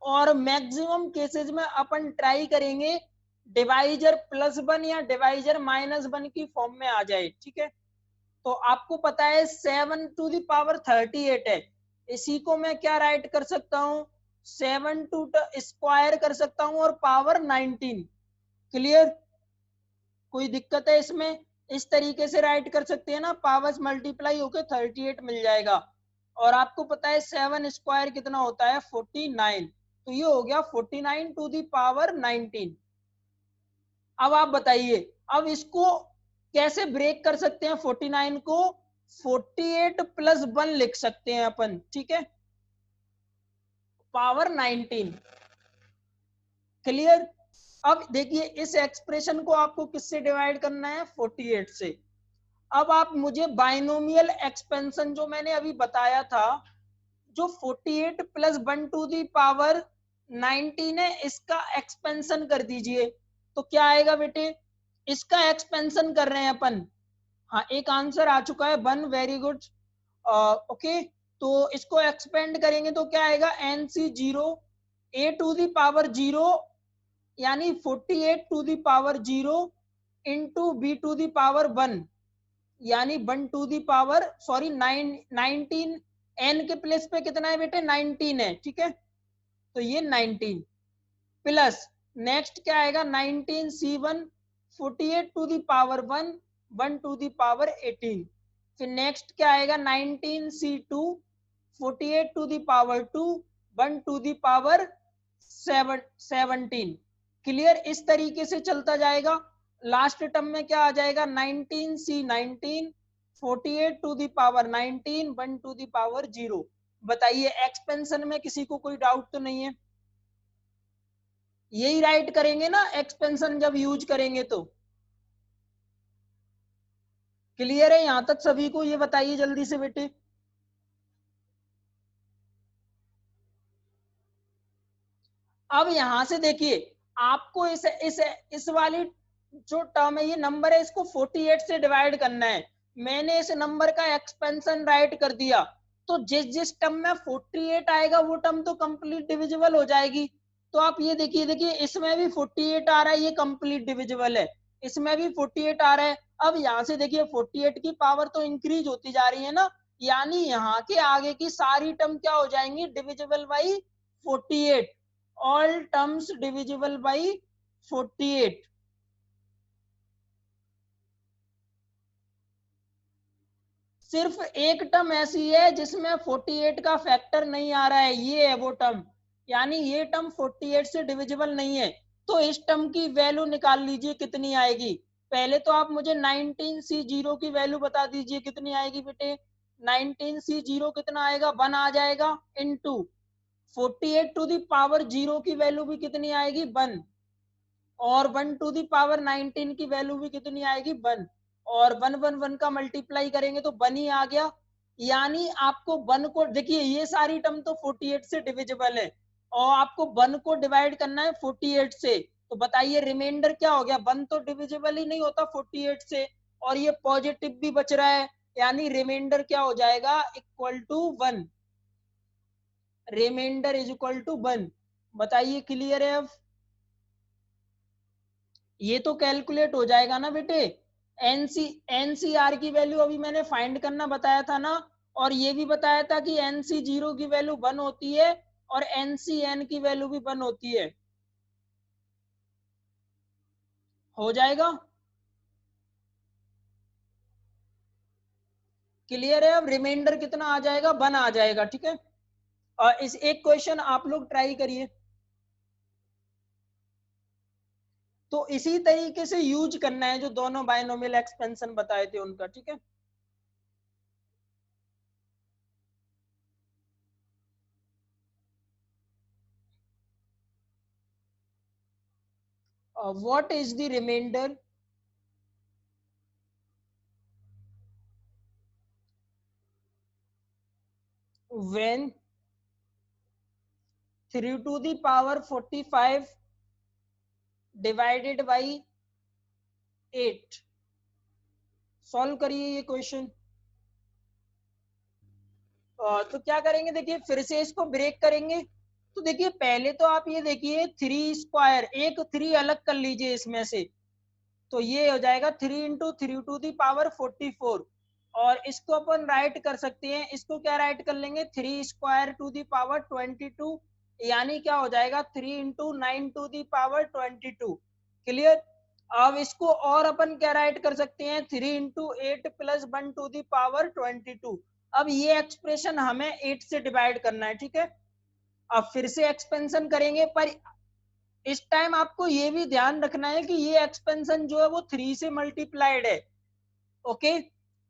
और मैक्सिमम केसेस में अपन ट्राई करेंगे डिवाइजर +1 या डिवाइजर -1 की फॉर्म में आ जाए, ठीक है। तो आपको पता है 7⁻38 है, इसी को मैं क्या राइट कर सकता हूँ, 7 टू स्क्वायर कर सकता हूँ और पावर 19। क्लियर, कोई दिक्कत है इसमें? इस तरीके से राइट कर सकते हैं ना, पावर्स मल्टीप्लाई होकर 38 मिल जाएगा। और आपको पता है 7 स्क्वायर कितना होता है, 49। तो ये हो गया 49 टू दी पावर 19। अब आप बताइए, अब इसको कैसे ब्रेक कर सकते हैं? 49 को 48 + 1 लिख सकते हैं अपन, ठीक है, पावर 19। क्लियर। अब देखिए इस एक्सप्रेशन को आपको किससे डिवाइड करना है, 48 से। अब आप मुझे बाइनोमियल एक्सपेंशन जो मैंने अभी बताया था, जो 48 + 1 टू दी पावर 19 है, इसका एक्सपेंशन कर दीजिए। तो क्या आएगा बेटे, इसका एक्सपेंशन कर रहे हैं अपन। हाँ, एक आंसर आ चुका है 1, वेरी गुड। ओके, तो इसको एक्सपेंड करेंगे तो क्या आएगा, NC0 a to the power 0, यानी 48 to the power 0 into b to the power 1, यानी 1 to the power sorry 19। n के प्लेस पे कितना है बेटे, 19 है, ठीक है। तो ये 19 प्लस नेक्स्ट क्या आएगा, 19C1 48 to the power 1 1 to the power 18। फिर नेक्स्ट क्या आएगा, 19C2 48 to the power 2 1 to the power 17। Clear, इस तरीके से चलता जाएगा। लास्ट टर्म में क्या आ जाएगा, 19C19 48 to the power 19 1 to the power 0। बताइए एक्सपेंशन में किसी को कोई डाउट तो नहीं है? यही राइट करेंगे ना एक्सपेंशन जब यूज करेंगे तो। क्लियर है यहां तक सभी को? ये बताइए जल्दी से बेटे। अब यहां से देखिए, आपको इस वाली जो टर्म है, ये नंबर है, इसको 48 से डिवाइड करना है। मैंने इस नंबर का एक्सपेंशन राइट कर दिया, तो जिस जिस टर्म में 48 आएगा वो टर्म तो कंप्लीट डिविजिबल हो जाएगी। तो आप ये देखिए, देखिए इसमें भी 48 आ रहा है, ये कंप्लीट डिविजिबल है। इसमें भी 48 आ रहा है। अब यहाँ से देखिए 48 की पावर तो इंक्रीज होती जा रही है ना, यानी यहाँ के आगे की सारी टर्म क्या हो जाएंगी, divisible by 48। all terms divisible by 48। सिर्फ एक टर्म ऐसी है जिसमें 48 का फैक्टर नहीं आ रहा है, ये है वो टर्म, यानी ये टर्म 48 से डिविजिबल नहीं है। तो इस टर्म की वैल्यू निकाल लीजिए कितनी आएगी। पहले तो आप मुझे 19C0 की वैल्यू बता दीजिए कितनी आएगी बेटे। 19C0 कितना आएगा, 1 आ जाएगा, इनटू 48 टू दी पावर 0 की वैल्यू भी कितनी आएगी, 1, और 1 टू दी पावर 19 की वैल्यू भी कितनी आएगी, 1, और 1 1 1 का मल्टीप्लाई करेंगे तो 1 ही आ गया। यानी आपको 1 को देखिए, ये सारी टर्म तो 48 से डिविजिबल है, और आपको 1 को डिवाइड करना है 48 से। तो बताइए रिमाइंडर क्या हो गया, 1 तो डिविजिबल ही नहीं होता 48 से, और ये पॉजिटिव भी बच रहा है, यानी रिमाइंडर क्या हो जाएगा, equal to 1। Remainder is equal to 1। बताइए क्लियर है अब? ये तो कैलकुलेट हो जाएगा ना बेटे। एनसीआर की वैल्यू अभी मैंने फाइंड करना बताया था ना, और ये भी बताया था कि NC0 की वैल्यू 1 होती है और NCN की वैल्यू भी 1 होती है। हो जाएगा, क्लियर है? अब रिमाइंडर कितना आ जाएगा, 1 आ जाएगा, ठीक है। और इस एक क्वेश्चन आप लोग ट्राई करिए। तो इसी तरीके से यूज करना है जो दोनों बायनोमियल एक्सपेंशन बताए थे उनका, ठीक है। What is the remainder when 3 to the power 45 divided by 8? Solve करिए ये क्वेश्चन। तो क्या करेंगे, देखिए फिर से इसको ब्रेक करेंगे। तो देखिए पहले तो आप ये देखिए 3 स्क्वायर, एक 3 अलग कर लीजिए इसमें से, तो ये हो जाएगा 3 इंटू 3 टू दी पावर 44। और इसको अपन राइट कर सकते हैं, इसको क्या राइट कर लेंगे, 3 स्क्वायर टू दी पावर 22, यानी क्या हो जाएगा 3 into 9 to the power 22। Clear. अब इसको और अपन क्या राइट कर सकते हैं, 3 into 8 plus 1 to the power 22। अब ये एक्सप्रेशन हमें 8 से डिवाइड करना है, ठीक है। अब फिर से एक्सपेंशन करेंगे, पर इस टाइम आपको ये भी ध्यान रखना है कि ये एक्सपेंशन जो है वो 3 से मल्टीप्लाइड है। ओके,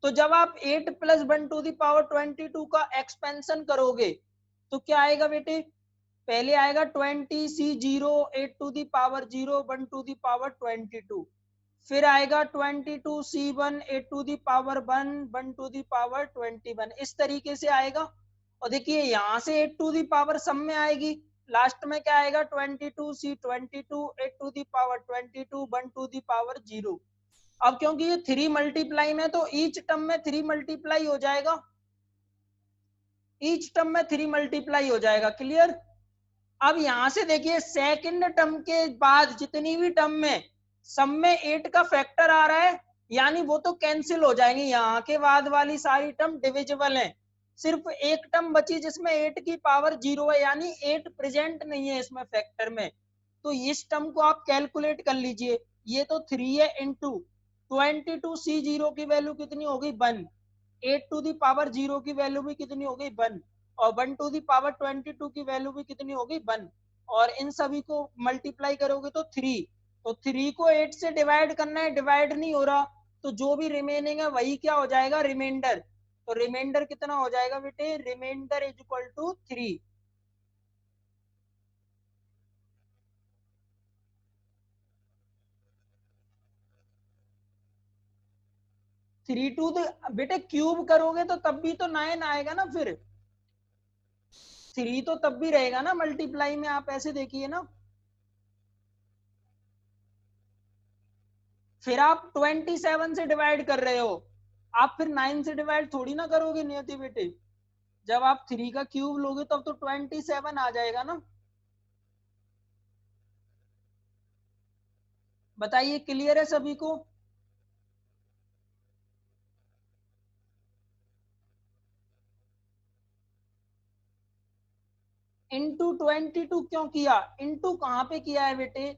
तो जब आप 8 प्लस 1 टू दी पावर 22 का एक्सपेंशन करोगे तो क्या आएगा बेटे, पहले आएगा 20C0 8 to the power 0 1 to the power 22, फिर आएगा 22C1 8 to the power 1 1 to the power 21, इस तरीके से आएगा। और देखिए यहाँ से 8 टू दी पावर सब में आएगी, लास्ट में क्या आएगा 22C22 8 to the power 22 1 to the power 0। अब क्योंकि ये 3 मल्टीप्लाई में, तो ईच टर्म में 3 मल्टीप्लाई हो जाएगा, ईच टर्म में 3 मल्टीप्लाई हो जाएगा। क्लियर। अब यहां से देखिए सेकंड टर्म के बाद जितनी भी टर्म में सब में 8 का फैक्टर आ रहा है, यानी वो तो कैंसिल हो जाएंगे, यहाँ के बाद वाली सारी टर्म डिविजिबल हैं। सिर्फ एक टर्म बची जिसमें 8 की पावर 0 है, यानी 8 प्रेजेंट नहीं है इसमें फैक्टर में, तो इस टर्म को आप कैलकुलेट कर लीजिए। ये तो 3 है इंटू 22C0 की वैल्यू कितनी होगी 1, 8 टू दी पावर 0 की वैल्यू भी कितनी हो गई 1, और 1 टू दी पावर 22 की वैल्यू भी कितनी हो गई 1, और इन सभी को मल्टीप्लाई करोगे तो 3। तो 3 को 8 से डिवाइड करना है, डिवाइड नहीं हो रहा, तो जो भी रिमेनिंग है वही क्या हो जाएगा, रिमाइंडर। तो रिमाइंडर कितना हो जाएगा बेटे, रिमाइंडर इज इक्वल टू 3। 3 टू बेटे क्यूब करोगे तो तब भी तो 9 आएगा ना, फिर 3 तो तब भी रहेगा ना मल्टीप्लाई में, आप ऐसे देखिए ना। फिर आप 27 से डिवाइड कर रहे हो, आप फिर 9 से डिवाइड थोड़ी ना करोगे नियति बेटे, जब आप 3 का क्यूब लोगे तब तो 27 आ जाएगा ना। बताइए क्लियर है सभी को। इंटू 22 क्यों किया, इंटू कहां पे किया है बेटे,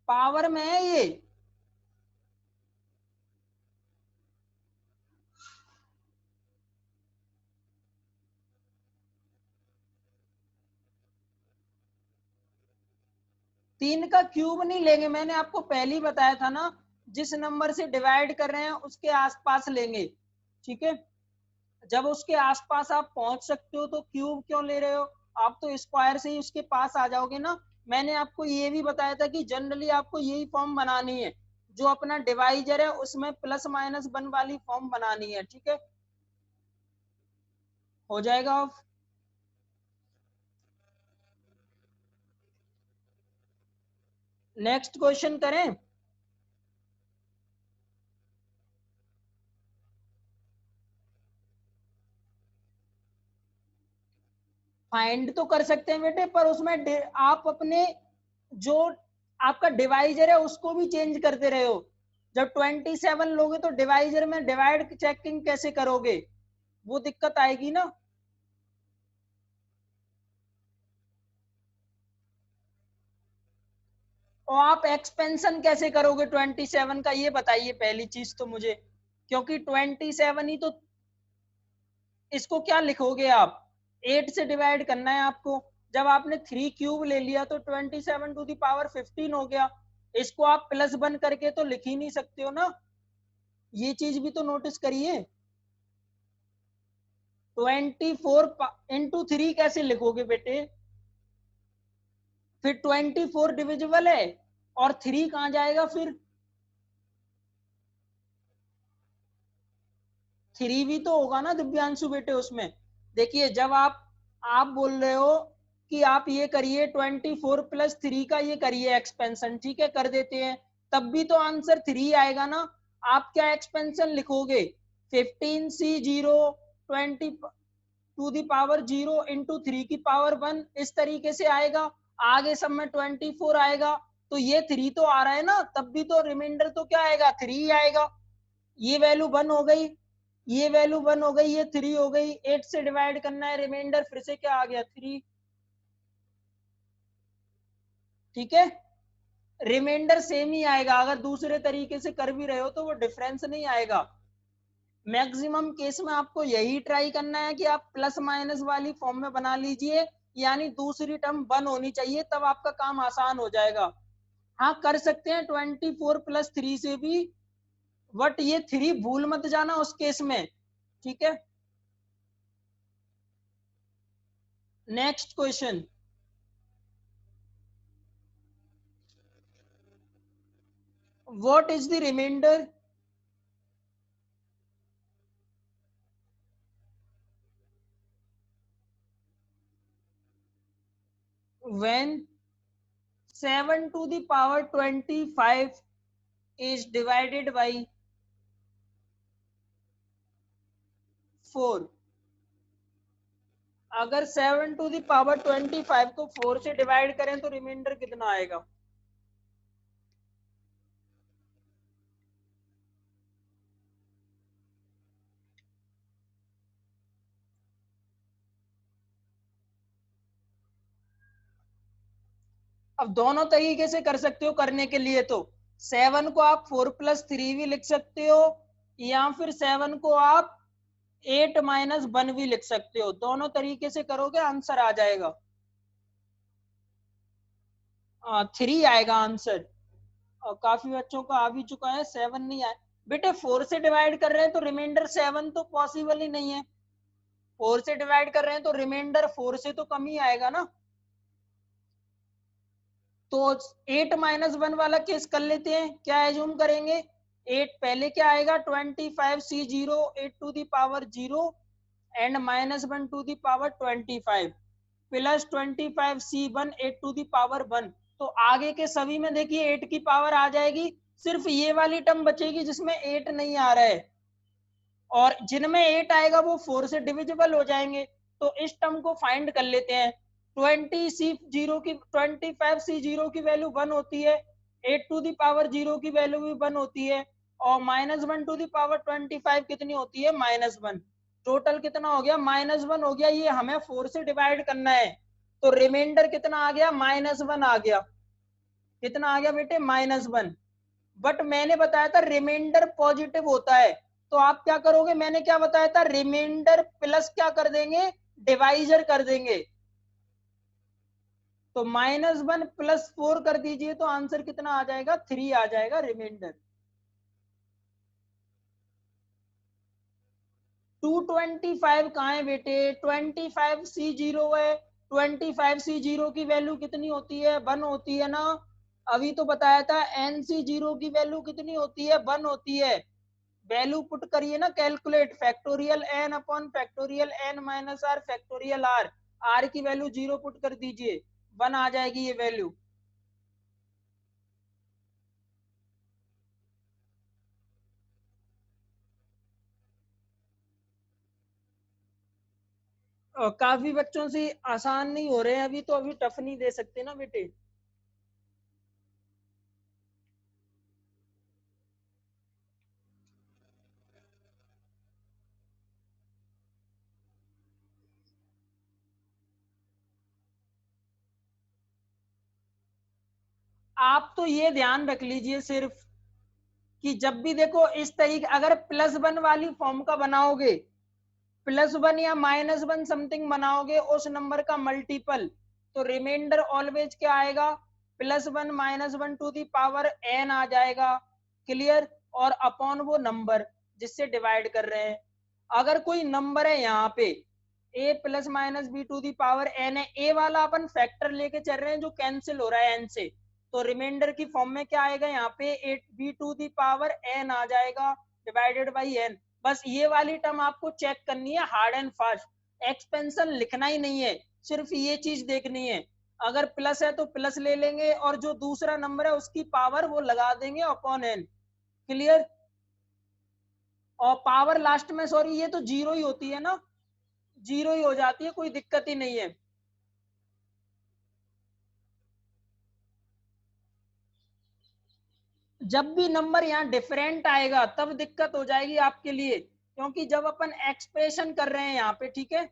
पावर में है ये। तीन का क्यूब नहीं लेंगे, मैंने आपको पहले ही बताया था ना, जिस नंबर से डिवाइड कर रहे हैं उसके आसपास लेंगे, ठीक है। जब उसके आसपास आप पहुंच सकते हो तो क्यूब क्यों ले रहे हो, आप तो स्क्वायर से ही उसके पास आ जाओगे ना। मैंने आपको ये भी बताया था कि जनरली आपको यही फॉर्म बनानी है, जो अपना डिवाइजर है उसमें प्लस माइनस 1 वाली फॉर्म बनानी है, ठीक है। हो जाएगा ऑफ। नेक्स्ट क्वेश्चन करें। फाइंड तो कर सकते हैं बेटे, पर उसमें आप अपने जो आपका डिवाइजर है उसको भी चेंज करते रहे हो। जब 27 लोगे तो डिवाइजर में डिवाइड चेकिंग कैसे करोगे, वो दिक्कत आएगी ना। और आप एक्सपेंशन कैसे करोगे 27 का, ये बताइए पहली चीज तो मुझे, क्योंकि 27 ही तो, इसको क्या लिखोगे आप, 8 से डिवाइड करना है आपको। जब आपने 3 क्यूब ले लिया तो 27 टू दी पावर 15 हो गया, इसको आप प्लस 1 करके तो लिख ही नहीं सकते हो ना, ये चीज भी तो नोटिस करिए। 24 इंटू 3 कैसे लिखोगे बेटे, फिर 24 डिविजिबल है और 3 कहां जाएगा फिर, 3 भी तो होगा ना दिव्यांशु बेटे उसमें। देखिए जब आप बोल रहे हो कि आप ये करिए 24 + 3 का ये करिए एक्सपेंशन, ठीक है कर देते हैं, तब भी तो आंसर 3 आएगा ना। आप क्या एक्सपेंशन लिखोगे, 15C0 20 to the power 0 into 3 की पावर 1, इस तरीके से आएगा। आगे सब में 24 आएगा, तो ये 3 तो आ रहा है ना, तब भी तो रिमाइंडर तो क्या आएगा, 3 आएगा। ये वैल्यू 1 हो गई, ये वैल्यू 1 हो गई, ये 3 हो गई। 8 से डिवाइड करना है, रिमाइंडर फिर से क्या आ गया, 3। ठीक है, रिमाइंडर सेम ही आएगा। अगर दूसरे तरीके से कर भी रहे हो तो वो डिफरेंस नहीं आएगा। मैक्सिमम केस में आपको यही ट्राई करना है कि आप प्लस माइनस वाली फॉर्म में बना लीजिए, यानी दूसरी टर्म 1 होनी चाहिए, तब आपका काम आसान हो जाएगा। हाँ, कर सकते हैं 24 + 3 से भी, बट ये 3 भूल मत जाना उस केस में। ठीक है, next question. What is the remainder when 7 to the power 25 is divided by 4? अगर 7 to the power 25 को 4 से डिवाइड करें तो रिमाइंडर कितना आएगा? अब दोनों तरीके से कर सकते हो करने के लिए, तो 7 को आप 4 + 3 भी लिख सकते हो, या फिर 7 को आप 8 - 1 भी लिख सकते हो। दोनों तरीके से करोगे आंसर आ जाएगा, 3 आएगा आंसर। और काफी बच्चों को आ भी चुका है, 7 नहीं आया। बेटे 4 से डिवाइड कर रहे हैं तो रिमाइंडर 7 तो पॉसिबल ही नहीं है। 4 से डिवाइड कर रहे हैं तो रिमाइंडर 4 से तो कम ही आएगा ना। तो 8 - 1 वाला केस कर लेते हैं। क्या एज्यूम करेंगे? 8 पहले क्या आएगा, 25C0 8 to the power 0 and -1 to the power 25 plus 25C1 8 to the power 1। तो आगे के सभी में देखिए 8 की पावर आ जाएगी, सिर्फ ये वाली टर्म बचेगी जिसमें 8 नहीं आ रहा है, और जिनमें 8 आएगा वो 4 से डिविजिबल हो जाएंगे। तो इस टर्म को फाइंड कर लेते हैं। 25C0 की वैल्यू 1 होती है, 8 to the power 0 की वैल्यू भी 1 होती है, और -1 to the power 25 कितनी होती है, -1। टोटल कितना हो गया, -1 हो गया। ये हमें 4 से डिवाइड करना है, तो रिमाइंडर कितना आ गया, -1 आ गया। कितना आ गया बेटे, -1। बट मैंने बताया था रिमाइंडर पॉजिटिव होता है, तो आप क्या करोगे, मैंने क्या बताया था, रिमाइंडर प्लस क्या कर देंगे, डिवाइजर कर देंगे। तो -1 + 4 कर दीजिए, तो आंसर कितना आ जाएगा, 3 आ जाएगा रिमाइंडर। 225 कहाँ है बेटे, 25C0 है। 25C0 की वैल्यू कितनी होती है, 1 होती है ना। अभी तो बताया था NC0 की वैल्यू कितनी होती है, 1 होती है। वैल्यू पुट करिए ना, calculate factorial n upon factorial n minus r factorial r. R की वैल्यू 0 पुट कर दीजिए, 1 आ जाएगी ये वैल्यू। काफी बच्चों से आसान नहीं हो रहे हैं अभी, तो अभी टफ नहीं दे सकते ना बेटे। आप तो ये ध्यान रख लीजिए सिर्फ कि जब भी देखो इस तरीके, अगर +1 वाली फॉर्म का बनाओगे, +1 या -1 समथिंग बनाओगे उस नंबर का मल्टीपल, तो रिमाइंडर ऑलवेज क्या आएगा, +1 -1 टू दी पावर n आ जाएगा। क्लियर? और अपॉन वो नंबर जिससे डिवाइड कर रहे हैं। अगर कोई नंबर है यहाँ पे a ± b to the power n है, a वाला अपन फैक्टर लेके चल रहे हैं जो कैंसिल हो रहा है n से, तो रिमाइंडर की फॉर्म में क्या आएगा, यहाँ पे 8b to the power n आ जाएगा डिवाइडेड बाई n। बस ये वाली टर्म आपको चेक करनी है हार्ड एंड फास्ट। एक्सपेंशन लिखना ही नहीं है, सिर्फ ये चीज देखनी है। अगर प्लस है तो प्लस ले लेंगे, और जो दूसरा नंबर है उसकी पावर वो लगा देंगे अपॉन n। क्लियर? और पावर लास्ट में, सॉरी ये तो 0 ही होती है ना, जीरो ही हो जाती है, कोई दिक्कत ही नहीं है। जब भी नंबर यहाँ डिफरेंट आएगा तब दिक्कत हो जाएगी आपके लिए, क्योंकि जब अपन एक्सप्रेशन कर रहे हैं यहाँ पे, ठीक है।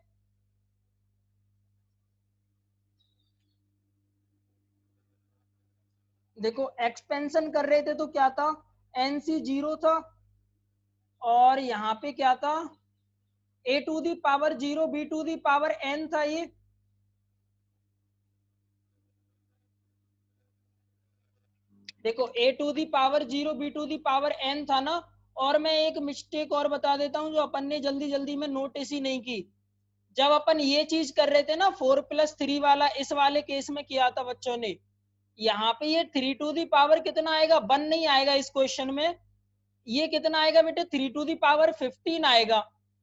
देखो एक्सपेंशन कर रहे थे तो क्या था, एनसी जीरो था, और यहाँ पे क्या था, a to the power zero b to the power n था ये। देखो a to the power zero b to the power n था ना। और मैं एक मिस्टेक और बता देता हूँ जो अपन ने जल्दी जल्दी में नोटिस ही नहीं की। जब अपन ये चीज कर रहे थे ना, 4+3 वाला, इस वाले केस में किया था बच्चों ने, यहाँ पे ये 3 टू दी पावर कितना आएगा, 1 नहीं आएगा इस क्वेश्चन में। ये कितना आएगा बेटे, 3 टू दी पावर 15 आएगा।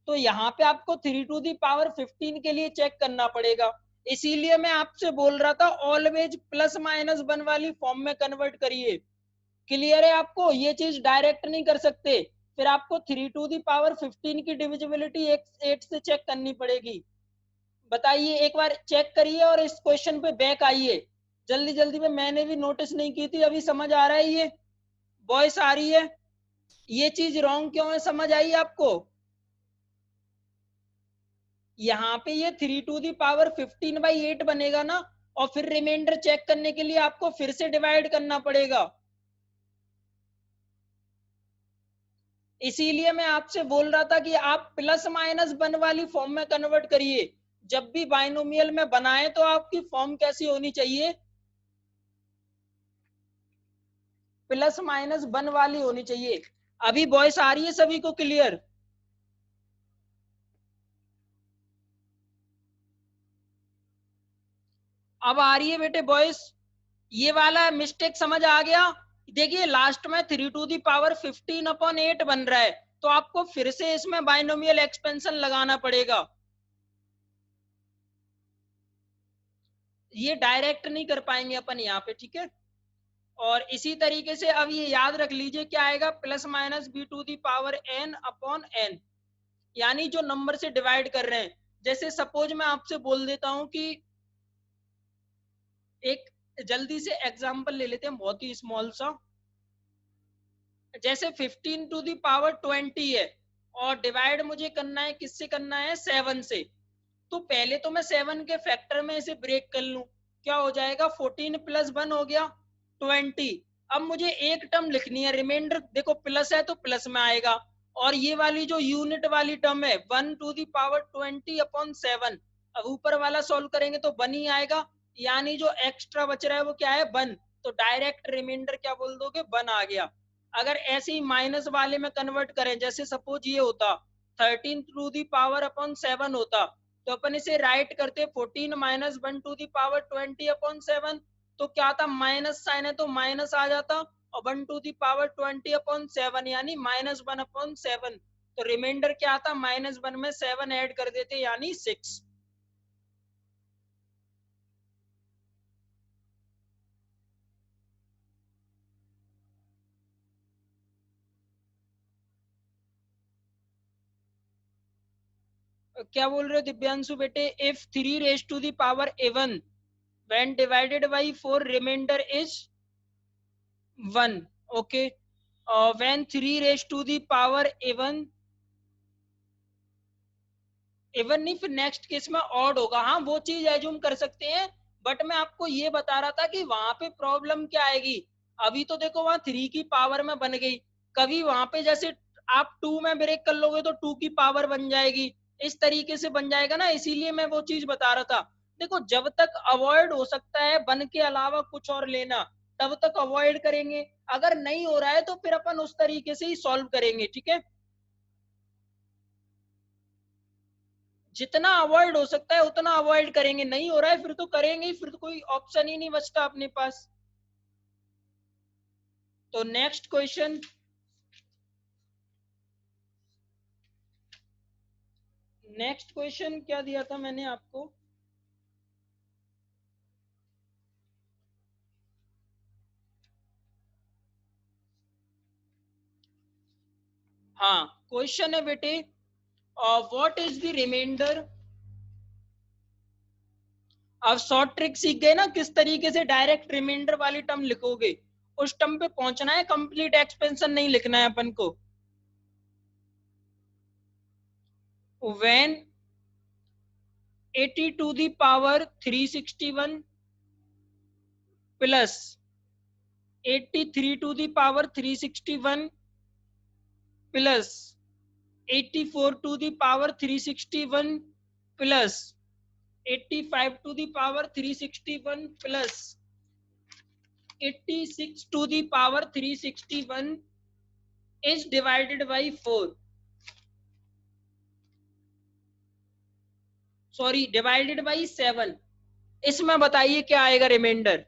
तो यहाँ पे आपको 3 टू दी पावर 15 के लिए चेक करना पड़ेगा। इसीलिए मैं आपसे बोल रहा था ऑलवेज +-1 वाली फॉर्म में कन्वर्ट करिए। क्लियर है आपको, ये चीज डायरेक्ट नहीं कर सकते। फिर आपको 3 टू दी पावर 15 की डिविजिबिलिटी 8 से चेक करनी पड़ेगी। बताइए, एक बार चेक करिए और इस क्वेश्चन पे बैक आइए। जल्दी जल्दी में मैंने भी नोटिस नहीं की थी, अभी समझ आ रहा है ये, वॉइस आ रही है। ये चीज रॉन्ग क्यों है, समझ आई आपको। यहाँ पे ये 3 टू दी पावर 15/8 बनेगा ना, और फिर रिमाइंडर चेक करने के लिए आपको फिर से डिवाइड करना पड़ेगा। इसीलिए मैं आपसे बोल रहा था कि आप +-1 वाली फॉर्म में कन्वर्ट करिए। जब भी बाइनोमियल में बनाए तो आपकी फॉर्म कैसी होनी चाहिए, +-1 वाली होनी चाहिए। अभी वॉइस आ रही है सभी को क्लियर। अब आ रही है बेटे वॉइस। ये वाला मिस्टेक समझ आ गया। देखिए लास्ट में 3 टू दी पावर 15/8 बन रहा है, तो आपको फिर से इसमें बाइनोमियल एक्सपेंशन लगाना पड़ेगा। ये डायरेक्ट नहीं कर पाएंगे अपन यहाँ पे, ठीक है। और इसी तरीके से अब ये याद रख लीजिए क्या आएगा, +-b to the power n/n, यानी जो नंबर से डिवाइड कर रहे हैं। जैसे सपोज मैं आपसे बोल देता हूं कि एक जल्दी से एग्जांपल ले लेते हैं, बहुत ही स्मॉल सा। जैसे 15 टू दी पावर 20 है, और डिवाइड मुझे करना है, किससे करना है, 7 से। तो पहले तो मैं 7 के फैक्टर में इसे ब्रेक कर लूं, क्या हो जाएगा, 14+1 हो गया 20। अब मुझे एक टर्म लिखनी है, रिमाइंडर देखो प्लस है तो प्लस में आएगा। और ये वाली जो यूनिट वाली टर्म है, 1 टू दी पावर 20/7, अब ऊपर वाला सॉल्व करेंगे तो 1 ही आएगा, यानी जो एक्स्ट्रा बच रहा है वो क्या है, 1। तो डायरेक्ट रिमाइंडर क्या बोल दोगे, 1 आ गया। अगर ऐसे ही माइनस वाले में कन्वर्ट करें, जैसे सपोज ये होता 13 टू दी पावर/7 होता, तो अपन इसे राइट करते 14 - 1 टू दी पावर 20/7। तो क्या था, माइनस साइन है तो माइनस आ जाता, और 1 टू दी पावर 20/7 यानी -1/7। तो रिमाइंडर क्या था, -1 में 7 ऐड कर देते यानी 6। क्या बोल रहे हो दिव्यांशु बेटे, if 3 raised to the power 1 when divided by 4 remainder is 1, okay. When 3 raised to the power 1, even नहीं, फिर नेक्स्ट केस में ऑड होगा, हाँ वो चीज एज्यूम कर सकते हैं। बट मैं आपको ये बता रहा था कि वहां पे प्रॉब्लम क्या आएगी। अभी तो देखो वहां 3 की पावर में बन गई, कभी वहां पे जैसे आप 2 में ब्रेक कर लोगे तो 2 की पावर बन जाएगी, इस तरीके से बन जाएगा ना, इसीलिए मैं वो चीज बता रहा था। देखो जब तक अवॉइड हो सकता है 1 के अलावा कुछ और लेना, तब तक अवॉइड करेंगे। अगर नहीं हो रहा है तो फिर अपन उस तरीके से ही सॉल्व करेंगे, ठीक है। जितना अवॉइड हो सकता है उतना अवॉइड करेंगे, नहीं हो रहा है फिर तो करेंगे ही, फिर तो कोई ऑप्शन ही नहीं बचता अपने पास। तो नेक्स्ट क्वेश्चन, नेक्स्ट क्वेश्चन क्या दिया था मैंने आपको, हाँ क्वेश्चन है बेटे, व्हाट इज द रिमाइंडर अब शॉर्ट ट्रिक सीख गए ना किस तरीके से डायरेक्ट रिमाइंडर वाली टर्म लिखोगे, उस टर्म पे पहुंचना है, कंप्लीट एक्सपेंशन नहीं लिखना है अपन को। When 80 to the power 361 plus 83 to the power 361 plus 84 to the power 361 plus 85 to the power 361 plus 86 to the power 361 is divided by 4, sorry divided by 7। इसमें बताइए क्या आएगा remainder.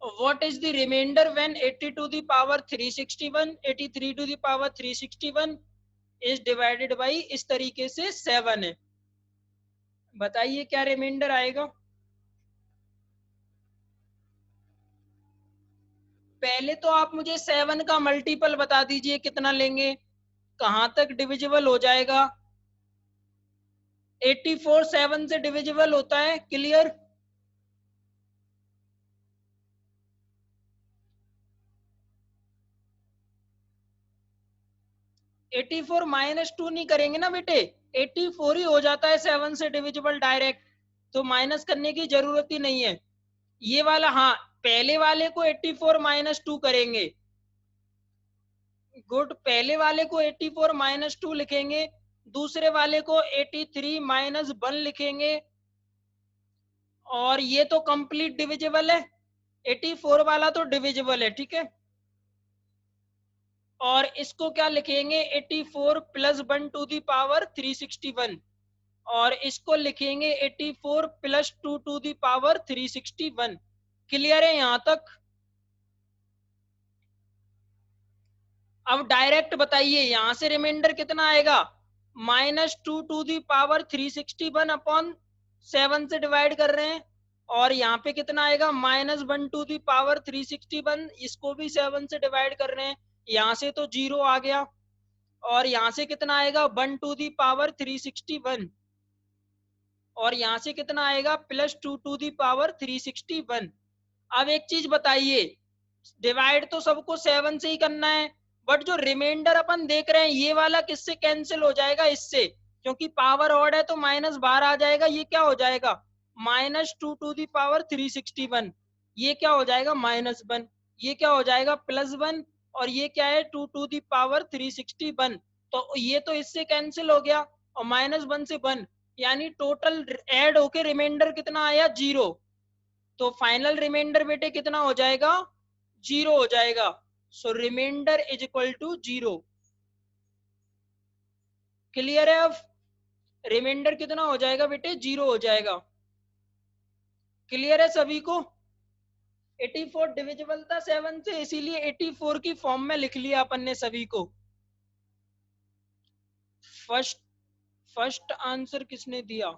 What is the remainder when 80 to the power 361 83 to the power 361 is divided by इस तरीके से 7 है। बताइए क्या रिमाइंडर आएगा। पहले तो आप मुझे 7 का मल्टीपल बता दीजिए कितना लेंगे, कहां तक डिविजिबल हो जाएगा। 84 7 से डिविजिबल होता है, क्लियर। 84 -2 नहीं करेंगे ना बेटे, 84 ही हो जाता है 7 से डिविजिबल डायरेक्ट, तो माइनस करने की जरूरत ही नहीं है। ये वाला हाँ, पहले वाले को 84 -2 करेंगे। गुड, पहले वाले को 84 -2 लिखेंगे, दूसरे वाले को 83 -1 लिखेंगे, और ये तो कंप्लीट डिविजिबल है, 84 वाला तो डिविजिबल है, ठीक है। और इसको क्या लिखेंगे, 84 प्लस 1 टू दी पावर 361, और इसको लिखेंगे 84 plus 2 to the power 361। Clear है यहां तक। अब डायरेक्ट बताइए यहां से रिमाइंडर कितना आएगा, -2 टू दी पावर 361 अपॉन 7 से डिवाइड कर रहे हैं, और यहाँ पे कितना आएगा, -1 टू दी पावर 361, इसको भी 7 से डिवाइड कर रहे हैं, यहाँ से तो 0 आ गया, और यहाँ से कितना आएगा 1 टू दी पावर 361, और यहाँ से कितना आएगा +2 टू दी पावर 361। अब एक चीज बताइए, डिवाइड तो सबको 7 से ही करना है, बट जो रिमाइंडर अपन देख रहे हैं ये वाला किससे कैंसिल हो जाएगा, इससे, क्योंकि पावर ऑड है तो माइनस बाहर आ जाएगा, ये क्या हो जाएगा -2 टू दी पावर 361, ये क्या हो जाएगा -1, ये क्या हो जाएगा +1, और ये क्या है 2 टू दी पावर 361, तो ये तो इससे कैंसिल हो गया, और -1 से 1, यानी टोटल ऐड होके रिमाइंडर कितना आया 0, तो फाइनल रिमाइंडर बेटे कितना हो जाएगा 0 हो जाएगा। So reminder is equal to 0। Clear है। अब रिमाइंडर कितना हो जाएगा बेटे 0 हो जाएगा। क्लियर है सभी को। 84 डिविजिबल था 7 से, इसीलिए 84 की फॉर्म में लिख लिया अपन ने सभी को। फर्स्ट आंसर किसने दिया,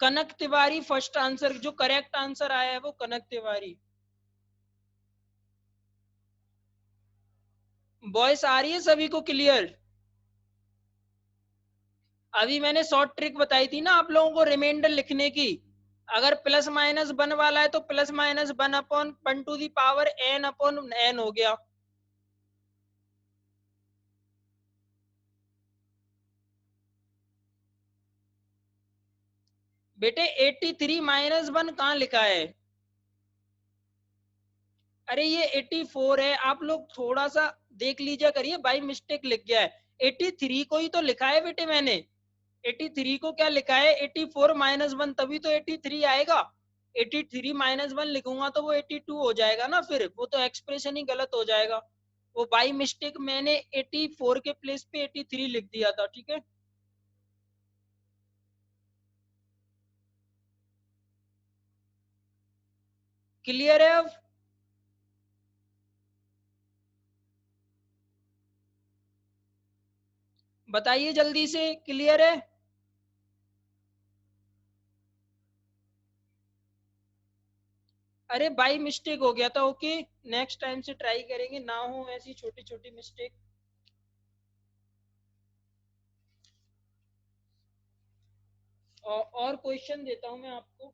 कनक तिवारी। फर्स्ट आंसर जो करेक्ट आंसर आया है वो कनक तिवारी। वॉइस आ रही है सभी को क्लियर। अभी मैंने शॉर्ट ट्रिक बताई थी ना आप लोगों को रिमाइंडर लिखने की, अगर +-1 वाला है तो +-1 upon 1 to the power n upon n हो गया। बेटे 83 -1 कहाँ लिखा है, अरे ये 84 है, आप लोग थोड़ा सा देख लीजिए करिए, बाई मिस्टेक लिख गया है। 83 को ही तो लिखा है बेटे मैंने, 83 को क्या लिखा है 84 -1, तभी तो 83 आएगा। 83 -1 लिखूंगा तो वो 82 हो जाएगा ना, फिर वो तो एक्सप्रेशन ही गलत हो जाएगा। वो बाई मिस्टेक मैंने 84 के प्लेस पे 83 लिख दिया था, ठीक है। क्लियर है अब। बताइए जल्दी से, क्लियर है। अरे बाई मिस्टेक हो गया था, ओके, नेक्स्ट टाइम से ट्राई करेंगे ना हो ऐसी छोटी छोटी मिस्टेक। और क्वेश्चन देता हूं मैं आपको।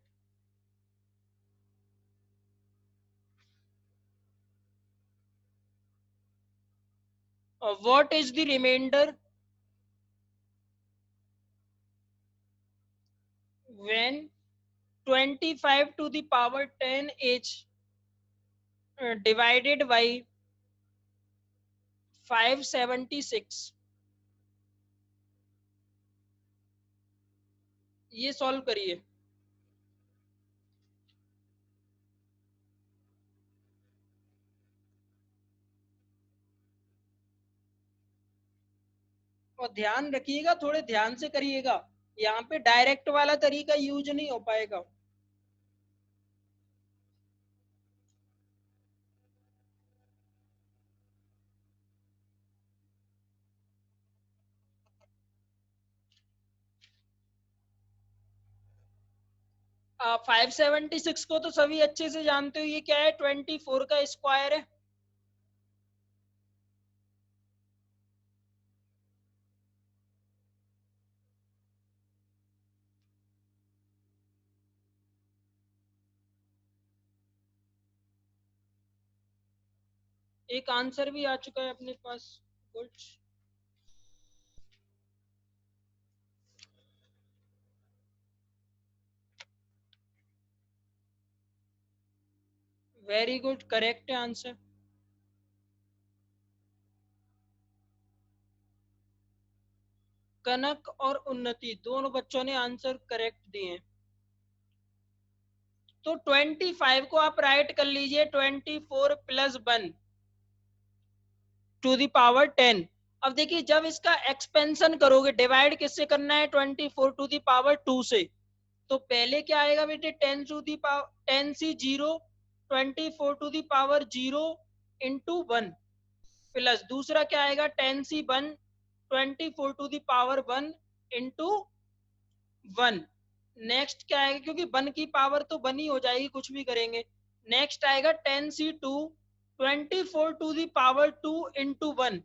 What is the remainder when 25 to the power 10 is divided by 576? ये सॉल्व करिए। और ध्यान रखिएगा, थोड़े ध्यान से करिएगा, यहाँ पे डायरेक्ट वाला तरीका यूज नहीं हो पाएगा। आप 576 को तो सभी अच्छे से जानते हो, ये क्या है, 24 का स्क्वायर है। एक आंसर भी आ चुका है अपने पास। गुड, वेरी गुड, करेक्ट है आंसर। कनक और उन्नति दोनों बच्चों ने आंसर करेक्ट दिए हैं। तो 25 को आप राइट कर लीजिए 24 प्लस 1 टू दी पावर 10। अब देखिए, जब इसका एक्सपेंशन करोगे, डिवाइड किससे करना है, 24 टू दी पावर 2 से। तो पहले क्या आएगा बेटे, 10 to the power 10 C 0, 24 to the power 0 into 1, plus दूसरा क्या आएगा, 10 C 1, 24 to the power 1 into 1। Next क्या आएगा, क्योंकि 1 की पावर तो 1 ही हो जाएगी कुछ भी करेंगे। नेक्स्ट आएगा 10 सी 2, 24 टू दी पावर 2 इंटू 1।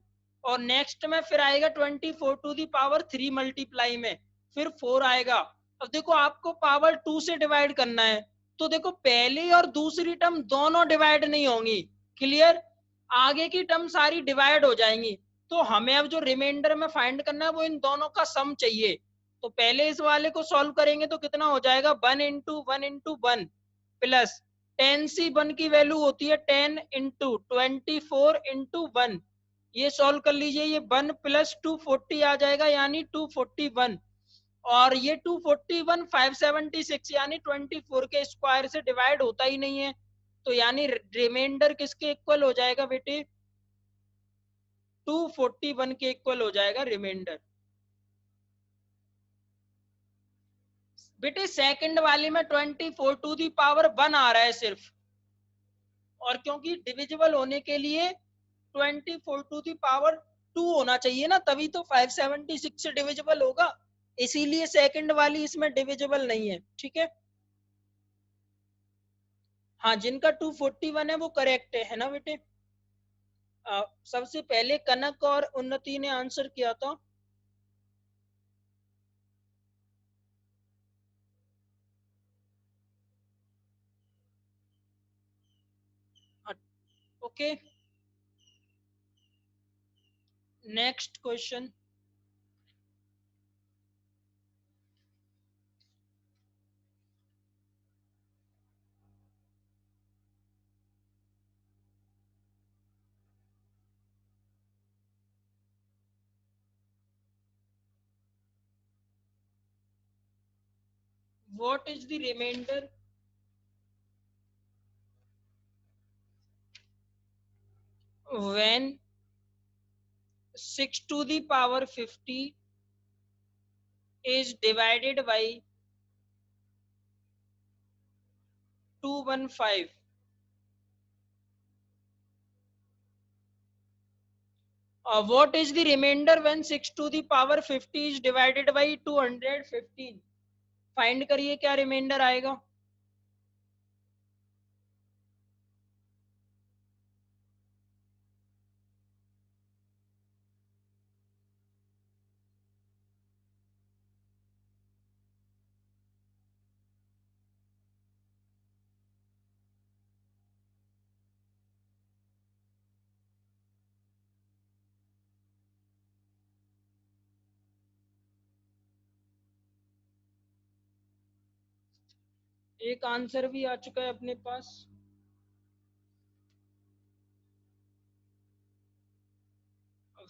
और नेक्स्ट में फिर आएगा 24 टू दी पावर 3 मल्टीप्लाई में, फिर 4 आएगा। अब देखो, आपको पावर 2 से डिवाइड करना है, तो देखो पहली और दूसरी टर्म दोनों डिवाइड नहीं होंगी। क्लियर, आगे की टर्म सारी डिवाइड हो जाएंगी। तो हमें अब जो रिमाइंडर में फाइंड करना है वो इन दोनों का सम चाहिए। तो पहले इस वाले को सॉल्व करेंगे तो कितना हो जाएगा, 1 इंटू 1 प्लस 10 सी 1 की वैल्यू होती है 10 इंटू 24 इंटू 1। ये सॉल्व कर लीजिए, ये 1 प्लस 240 आ जाएगा, यानी 241। और ये 241 576 यानी 24 के स्क्वायर से डिवाइड होता ही नहीं है। तो यानी रिमाइंडर किसके इक्वल हो जाएगा बेटे, 241 के इक्वल हो जाएगा रिमाइंडर। बेटे सेकंड वाली में 24 टू दी पावर 1 आ रहा है सिर्फ, और क्योंकि डिविजिबल होने के लिए 24 टू दी पावर 2 होना चाहिए ना, तभी तो 576 से डिविजिबल होगा। इसीलिए सेकंड वाली इसमें डिविजिबल नहीं है। ठीक है, हाँ, जिनका 241 है वो करेक्ट है ना बेटे। सबसे पहले कनक और उन्नति ने आंसर किया था। Okay, next question. What is the remainder when 6 to the power 50 is divided by 215? What is the remainder when 6 to the power 50 is divided by 215? Find करिए क्या रिमाइंडर आएगा। एक आंसर भी आ चुका है अपने पास।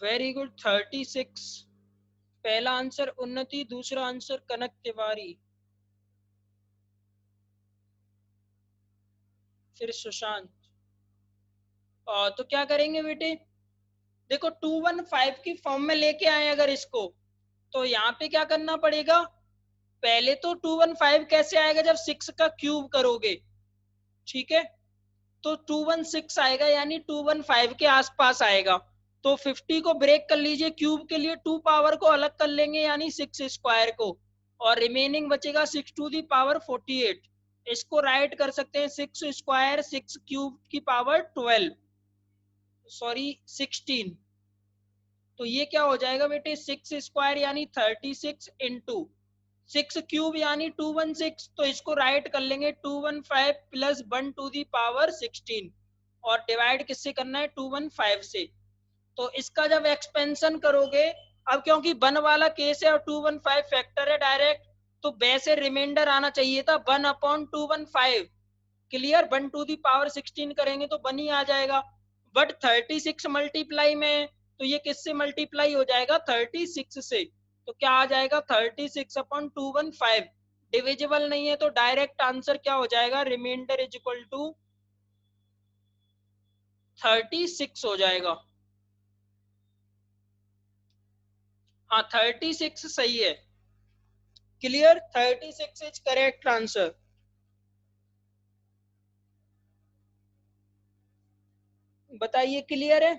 Very good, 36। पहला आंसर उन्नति, दूसरा आंसर कनक तिवारी, फिर सुशांत। तो क्या करेंगे बेटे, देखो 215 की फॉर्म में लेके आए अगर इसको, तो यहाँ पे क्या करना पड़ेगा, पहले तो 215 कैसे आएगा, जब 6 का क्यूब करोगे, ठीक है, तो 216 आएगा, यानी 215 के आसपास आएगा। तो 50 को ब्रेक कर लीजिए, क्यूब के लिए 2 पावर को अलग कर लेंगे, यानी 6 स्क्वायर को, और रिमेनिंग बचेगा 6 टू दी पावर 48। इसको राइट कर सकते हैं 6 स्क्वायर 6 क्यूब की पावर 12, सॉरी 16। तो ये क्या हो जाएगा बेटे, 6 स्क्वायर यानी 36 इंटू 6 क्यूब यानी 216, तो इसको राइट कर लेंगे 215 प्लस 1 टू दी पावर 16, और डिवाइड किससे करना है, 215 से। तो इसका जब एक्सपेंशन करोगे, अब क्योंकि 1 वाला केस है और 215 फैक्टर है डायरेक्ट, तो वैसे रिमाइंडर आना चाहिए था 1/215। क्लियर, 1 टू दी पावर 16 करेंगे तो 1 ही आ जाएगा, बट 36 मल्टीप्लाई में, तो ये किससे मल्टीप्लाई हो जाएगा, 36 से। तो क्या आ जाएगा, 36/215। डिविजिबल नहीं है, तो डायरेक्ट आंसर क्या हो जाएगा, रिमाइंडर इज इक्वल टू 36 हो जाएगा। हाँ 36 सही है। Clear, 36 is correct answer. बताइए क्लियर है।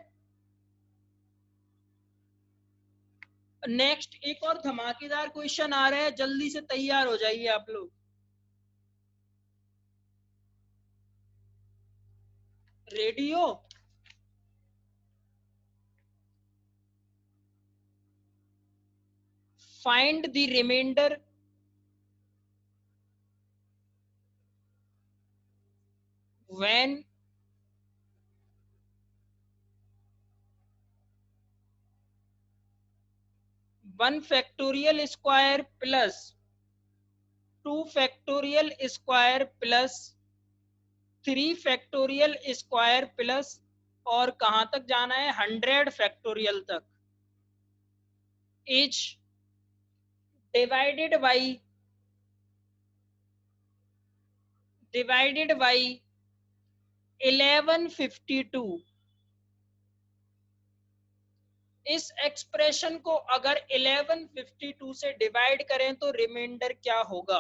नेक्स्ट एक और धमाकेदार क्वेश्चन आ रहा है, जल्दी से तैयार हो जाइए आप लोग। रेडी हो, find the remainder when 1 factorial square plus 2 factorial square plus 3 factorial square plus, और कहां तक जाना है, 100 फैक्टोरियल तक, is divided by divided by 1152। इस एक्सप्रेशन को अगर 1152 से डिवाइड करें तो रिमाइंडर क्या होगा।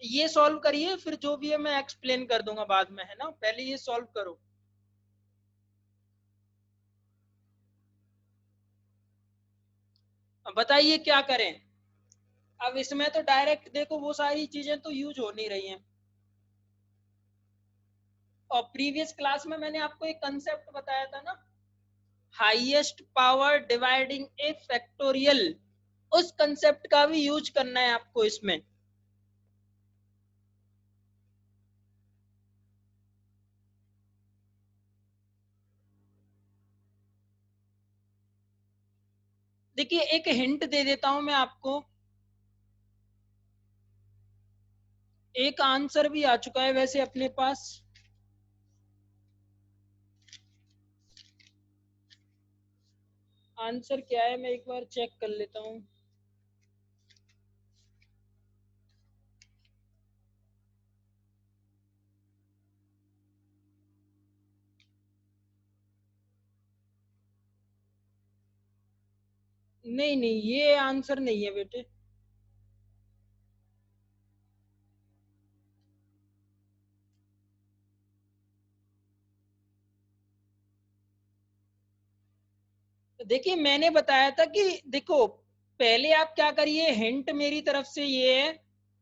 ये सॉल्व करिए, फिर जो भी है मैं एक्सप्लेन कर दूंगा बाद में, है ना, पहले ये सॉल्व करो। अब बताइए क्या करें। अब इसमें तो डायरेक्ट देखो वो सारी चीजें तो यूज हो नहीं रही हैं, और प्रीवियस क्लास में मैंने आपको एक कंसेप्ट बताया था ना, हाईएस्ट पावर डिवाइडिंग ए फैक्टोरियल, उस कंसेप्ट का भी यूज करना है आपको इसमें। देखिए एक हिंट दे देता हूं मैं आपको, एक आंसर भी आ चुका है वैसे अपने पास। आंसर क्या है, मैं एक बार चेक कर लेता हूँ। नहीं नहीं, ये आंसर नहीं है बेटे। तो देखिए मैंने बताया था कि देखो, पहले आप क्या करिए, हिंट मेरी तरफ से ये है,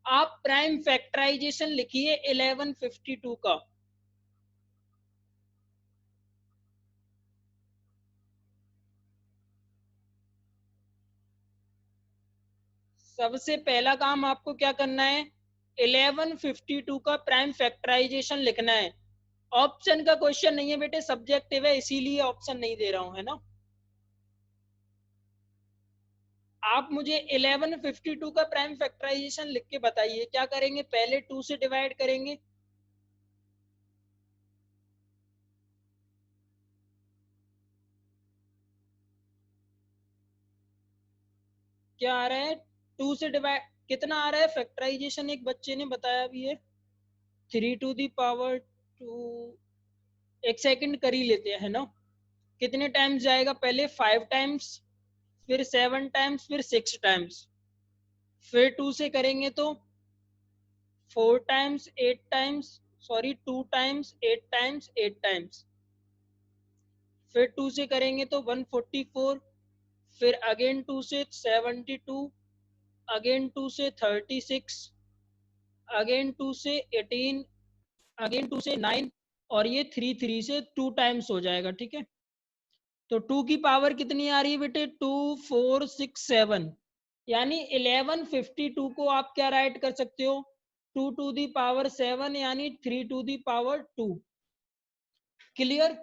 आप प्राइम फैक्टराइजेशन लिखिए 1152 का। सबसे पहला काम आपको क्या करना है, 1152 का प्राइम फैक्टराइजेशन लिखना है। ऑप्शन का क्वेश्चन नहीं है बेटे, सब्जेक्टिव है, इसीलिए ऑप्शन नहीं दे रहा हूं, है ना। आप मुझे 1152 का प्राइम फैक्टराइजेशन लिख के बताइए। क्या करेंगे, पहले 2 से डिवाइड करेंगे, क्या आ रहा है, 2 से डिवाइड कितना आ रहा है फैक्टराइजेशन, एक बच्चे ने बताया भी है, 3 to the power 2, एक सेकंड कर ही लेते हैं, है ना। कितने टाइम्स जाएगा, पहले 5 टाइम्स, फिर 7 टाइम्स, फिर 6 टाइम्स, फिर 2 से करेंगे तो 4 times 8 times, sorry 2 times 8 times 8 times, फिर 2 से करेंगे तो 144, फिर अगेन 2 से 72, अगेन 2 से 36, अगेन 2 से 18, अगेन 2 से 9, और ये 3 से 2 टाइम्स हो जाएगा, ठीक है। तो 2 की पावर कितनी आ रही है बेटे, 2 4 6 7, यानी 1152 को आप क्या राइट कर सकते हो, 2 to the power 7, यानी 3 to the power 2। क्लियर,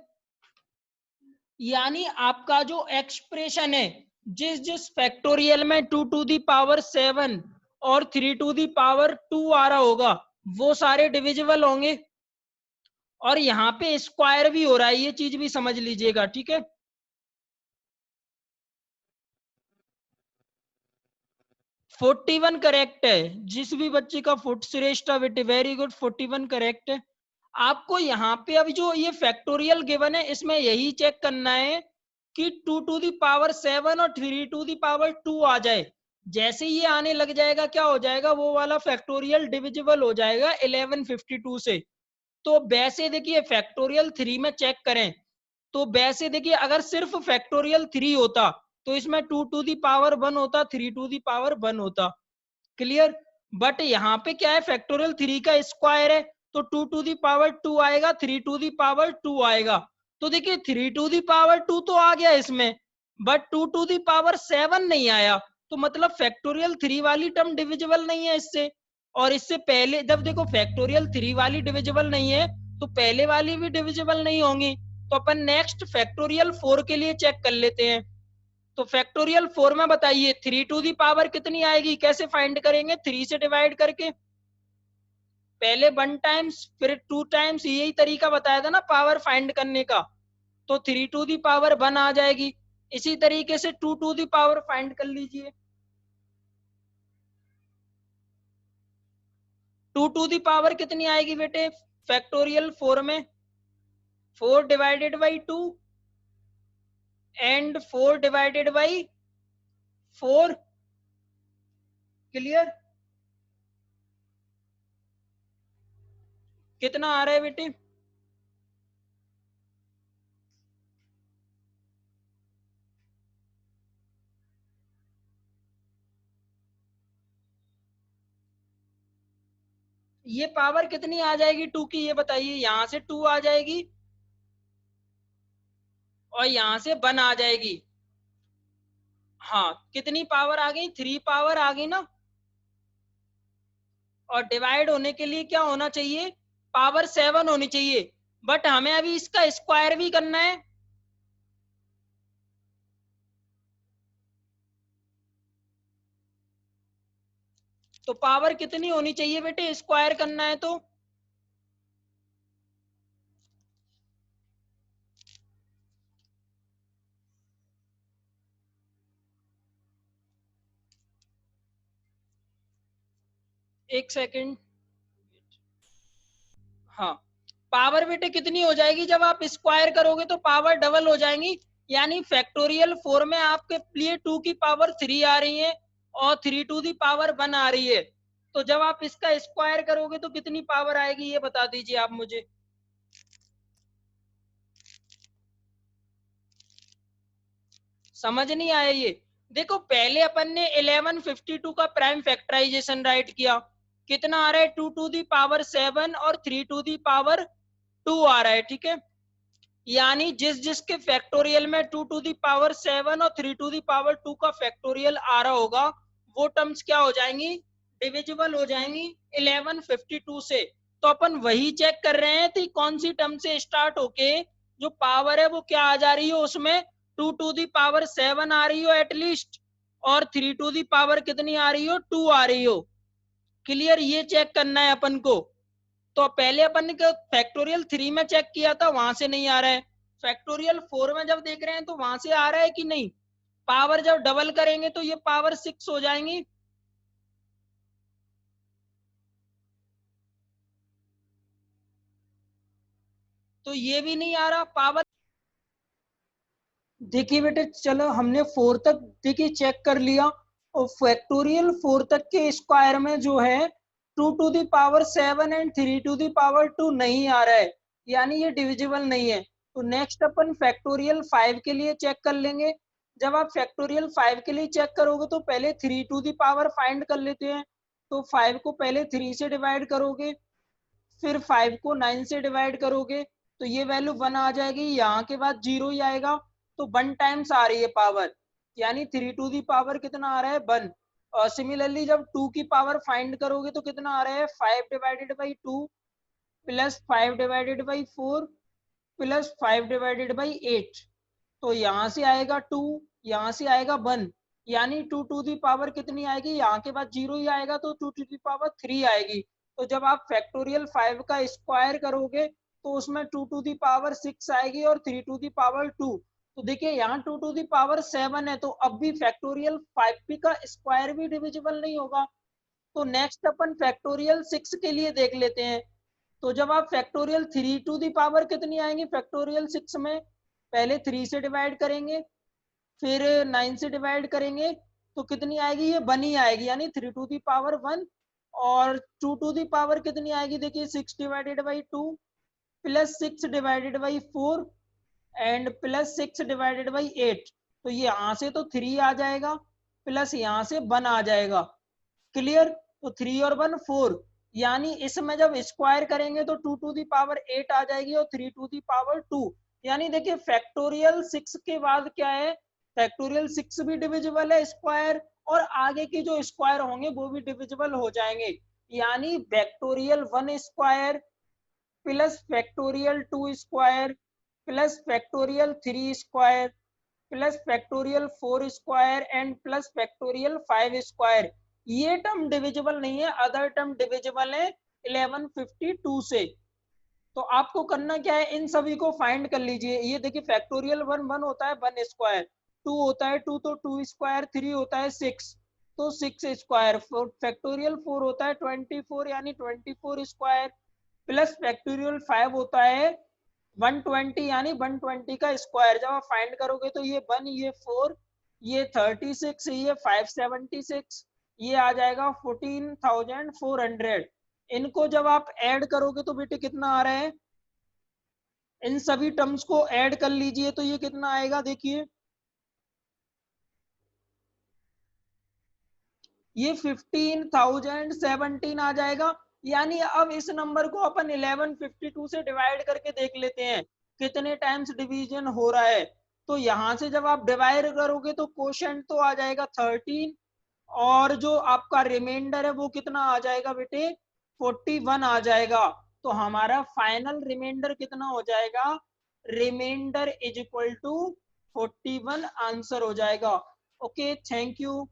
यानी आपका जो एक्सप्रेशन है, जिस जिस फैक्टोरियल में 2 to the power 7 और 3 to the power 2 आ रहा होगा, वो सारे डिविजिबल होंगे। और यहाँ पे स्क्वायर भी हो रहा है, ये चीज भी समझ लीजिएगा, ठीक है। 41 करेक्ट है, जिस भी बच्चे का फुट श्रेष्ठ बेटे, वेरी गुड, 41 करेक्ट है। आपको यहाँ पे अभी जो ये फैक्टोरियल गिवन है, इसमें यही चेक करना है कि 2 to the power 7 और 3 to the power 2 आ जाए। जैसे ये आने लग जाएगा, क्या हो जाएगा, वो वाला फैक्टोरियल डिविजिबल हो जाएगा 1152 से। तो वैसे देखिए फैक्टोरियल 3 में चेक करें, तो वैसे देखिए अगर सिर्फ फैक्टोरियल 3 होता तो इसमें 2 to the power 1 होता, 3 to the power 1 होता। क्लियर, बट यहाँ पे क्या है, फैक्टोरियल 3 का स्क्वायर है, तो 2 to the power 2 आएगा, 3 to the power 2 आएगा। तो देखिए 3 to the power 2 तो आ गया इसमें, बट 2 to the power 7 नहीं आया, तो मतलब फैक्टोरियल 3 वाली टर्म डिविजिबल नहीं है इससे। और इससे पहले जब देखो फैक्टोरियल 3 वाली डिविजिबल नहीं है, तो पहले वाली भी डिविजिबल नहीं होंगी। तो अपन नेक्स्ट फैक्टोरियल 4 के लिए चेक कर लेते हैं। तो फैक्टोरियल 4 में बताइए 3 to the power कितनी आएगी, कैसे फाइंड करेंगे, 3 से डिवाइड करके, पहले 1 टाइम्स फिर 2 टाइम्स, यही तरीका बताया था ना पावर फाइंड करने का। तो 3 to the power 1 आ जाएगी। इसी तरीके से 2 to the power फाइंड कर लीजिए। 2 to the power कितनी आएगी बेटे फैक्टोरियल 4 में, 4 divided by 2 and 4 divided by 4। Clear, कितना आ रहा है बेटे, ये पावर कितनी आ जाएगी 2 की, ये बताइए। यहां से 2 आ जाएगी और यहां से 1 आ जाएगी। हाँ, कितनी पावर आ गई, 3 पावर आ गई ना। और डिवाइड होने के लिए क्या होना चाहिए, पावर 7 होनी चाहिए। बट हमें अभी इसका स्क्वायर भी करना है। तो पावर कितनी होनी चाहिए बेटे, स्क्वायर करना है तो एक सेकंड। हाँ, पावर बेटे कितनी हो जाएगी, जब आप स्क्वायर करोगे तो पावर डबल हो जाएंगी। यानी फैक्टोरियल 4 में आपके लिए 2 की पावर 3 आ रही है और 3 to the power 1 आ रही है। तो जब आप इसका स्क्वायर करोगे तो कितनी पावर आएगी, ये बता दीजिए आप मुझे। समझ नहीं आया ये, देखो पहले अपन ने 1152 का प्राइम फैक्टराइजेशन राइट किया, कितना आ रहा है 2 to the power 7 और 3 to the power 2 आ रहा है, ठीक है। यानी जिस जिसके फैक्टोरियल में 2 to the power 7 और 3 to the power 2 का फैक्टोरियल आ रहा होगा, वो टर्म्स क्या हो जाएंगी, डिविजिबल हो जाएंगी 1152 से। तो अपन वही चेक कर रहे हैं कि कौन सी टर्म से स्टार्ट होके जो पावर है वो क्या आ जा रही है, उसमें 2 to the power 7 आ रही हो एटलीस्ट, और 3 टू दी पावर कितनी आ रही हो, 2 आ रही हो। क्लियर, ये चेक करना है अपन को। तो पहले अपन ने फैक्टोरियल 3 में चेक किया था, वहां से नहीं आ रहा है। फैक्टोरियल 4 में जब देख रहे हैं तो वहां से आ रहा है कि नहीं। पावर जब डबल करेंगे तो ये पावर 6 हो जाएंगी। तो ये भी नहीं आ रहा पावर। देखिए बेटे, चलो हमने 4 तक देखिए चेक कर लिया, और फैक्टोरियल 4 तक के स्क्वायर में जो है 2 to the power 7 and 3 to the power 2 नहीं आ रहा है, यानी ये डिविजिबल नहीं है। तो नेक्स्ट अपन फैक्टोरियल 5 के लिए चेक कर लेंगे। जब आप फैक्टोरियल 5 के लिए चेक करोगे तो पहले 3 टू दी पावर फाइंड कर लेते हैं। तो 5 को पहले 3 से डिवाइड करोगे, फिर 5 को 9 से डिवाइड करोगे, तो ये वैल्यू 1 आ जाएगी, यहाँ के बाद 0 ही आएगा। तो 1 टाइम्स आ रही है पावर, यानी 3 टू दी पावर कितना आ रहा है, 1। और सिमिलरली जब 2 की पावर फाइंड करोगे तो कितना आ रहा है, 5 divided by 2 plus 5 divided by 4 plus 5 divided by 8। तो यहाँ से आएगा 2, यहाँ से आएगा 1, यानी 2 टू दी पावर कितनी आएगी, यहाँ के बाद 0 ही आएगा, तो 2 टू दी पावर 3 आएगी। तो जब आप फैक्टोरियल 5 का स्क्वायर करोगे तो उसमें 2 टू दी पावर 6 आएगी और 3 टू दी पावर 2। तो देखिए यहाँ 2 टू दी पावर 7 है, तो अब भी फैक्टोरियल 5 का स्क्वायर भी डिविजिबल नहीं होगा। तो नेक्स्ट अपन फैक्टोरियल 6 के लिए देख लेते हैं। तो जब आप फैक्टोरियल 3 टू दी पावर कितनी आएंगी फैक्टोरियल 6 में, पहले 3 से डिवाइड करेंगे, फिर 9 से डिवाइड करेंगे, तो कितनी आएगी, ये 1 ही आएगी, यानी 3 टू दी पावर 1। और 2 टू दी पावर कितनी आएगी, देखिए 6 divided by 2 plus 6 divided by 4 and plus 6 divided by 8। तो ये यहाँ से तो 3 आ जाएगा, प्लस यहाँ से 1 आ जाएगा। क्लियर, तो 3 और 1 4, यानी इसमें जब स्क्वायर करेंगे तो 2 टू दी पावर 8 आ जाएगी और 3 टू दी पावर 2। यानी देखिए फैक्टोरियल 6 के बाद क्या है, फैक्टोरियल 6 भी डिविजिबल है स्क्वायर, और आगे के जो स्क्वायर होंगे वो भी डिविजिबल हो जाएंगे। यानी factorial 1 square plus factorial 2 square plus factorial 3 square plus factorial 4 square and plus factorial 5 square, ये टर्म डिविजिबल नहीं है, अदर टर्म डिविजिबल है 1152 से। तो आपको करना क्या है, इन सभी को फाइंड कर लीजिए। ये देखिए फैक्टोरियल 1 1 होता है 1 स्क्वायर, 2 होता है 2 तो 2 स्क्वायर, 3 होता है 6 तो 6 स्क्वायर, फैक्टोरियल 4 होता है 24 यानी 24 स्क्वायर, प्लस फैक्टोरियल 5 होता है 120 यानी 120 का स्क्वायर। जब आप फाइंड करोगे तो ये 1 ये 4 ये 36 ये 576, ये आ जाएगा 14,400। इनको जब आप ऐड करोगे तो बेटे कितना आ रहा है, इन सभी टर्म्स को ऐड कर लीजिए तो ये कितना आएगा, देखिए ये 15,017 आ जाएगा। यानी अब इस नंबर को अपन 1152 से डिवाइड करके देख लेते हैं कितने टाइम्स डिवीजन हो रहा है। तो यहां से जब आप डिवाइड करोगे तो क्वोशंट तो आ जाएगा 13, और जो आपका रिमाइंडर है वो कितना आ जाएगा बेटे, 41 आ जाएगा। तो हमारा फाइनल रिमाइंडर कितना हो जाएगा, remainder is equal to 41 answer हो जाएगा। Okay, thank you.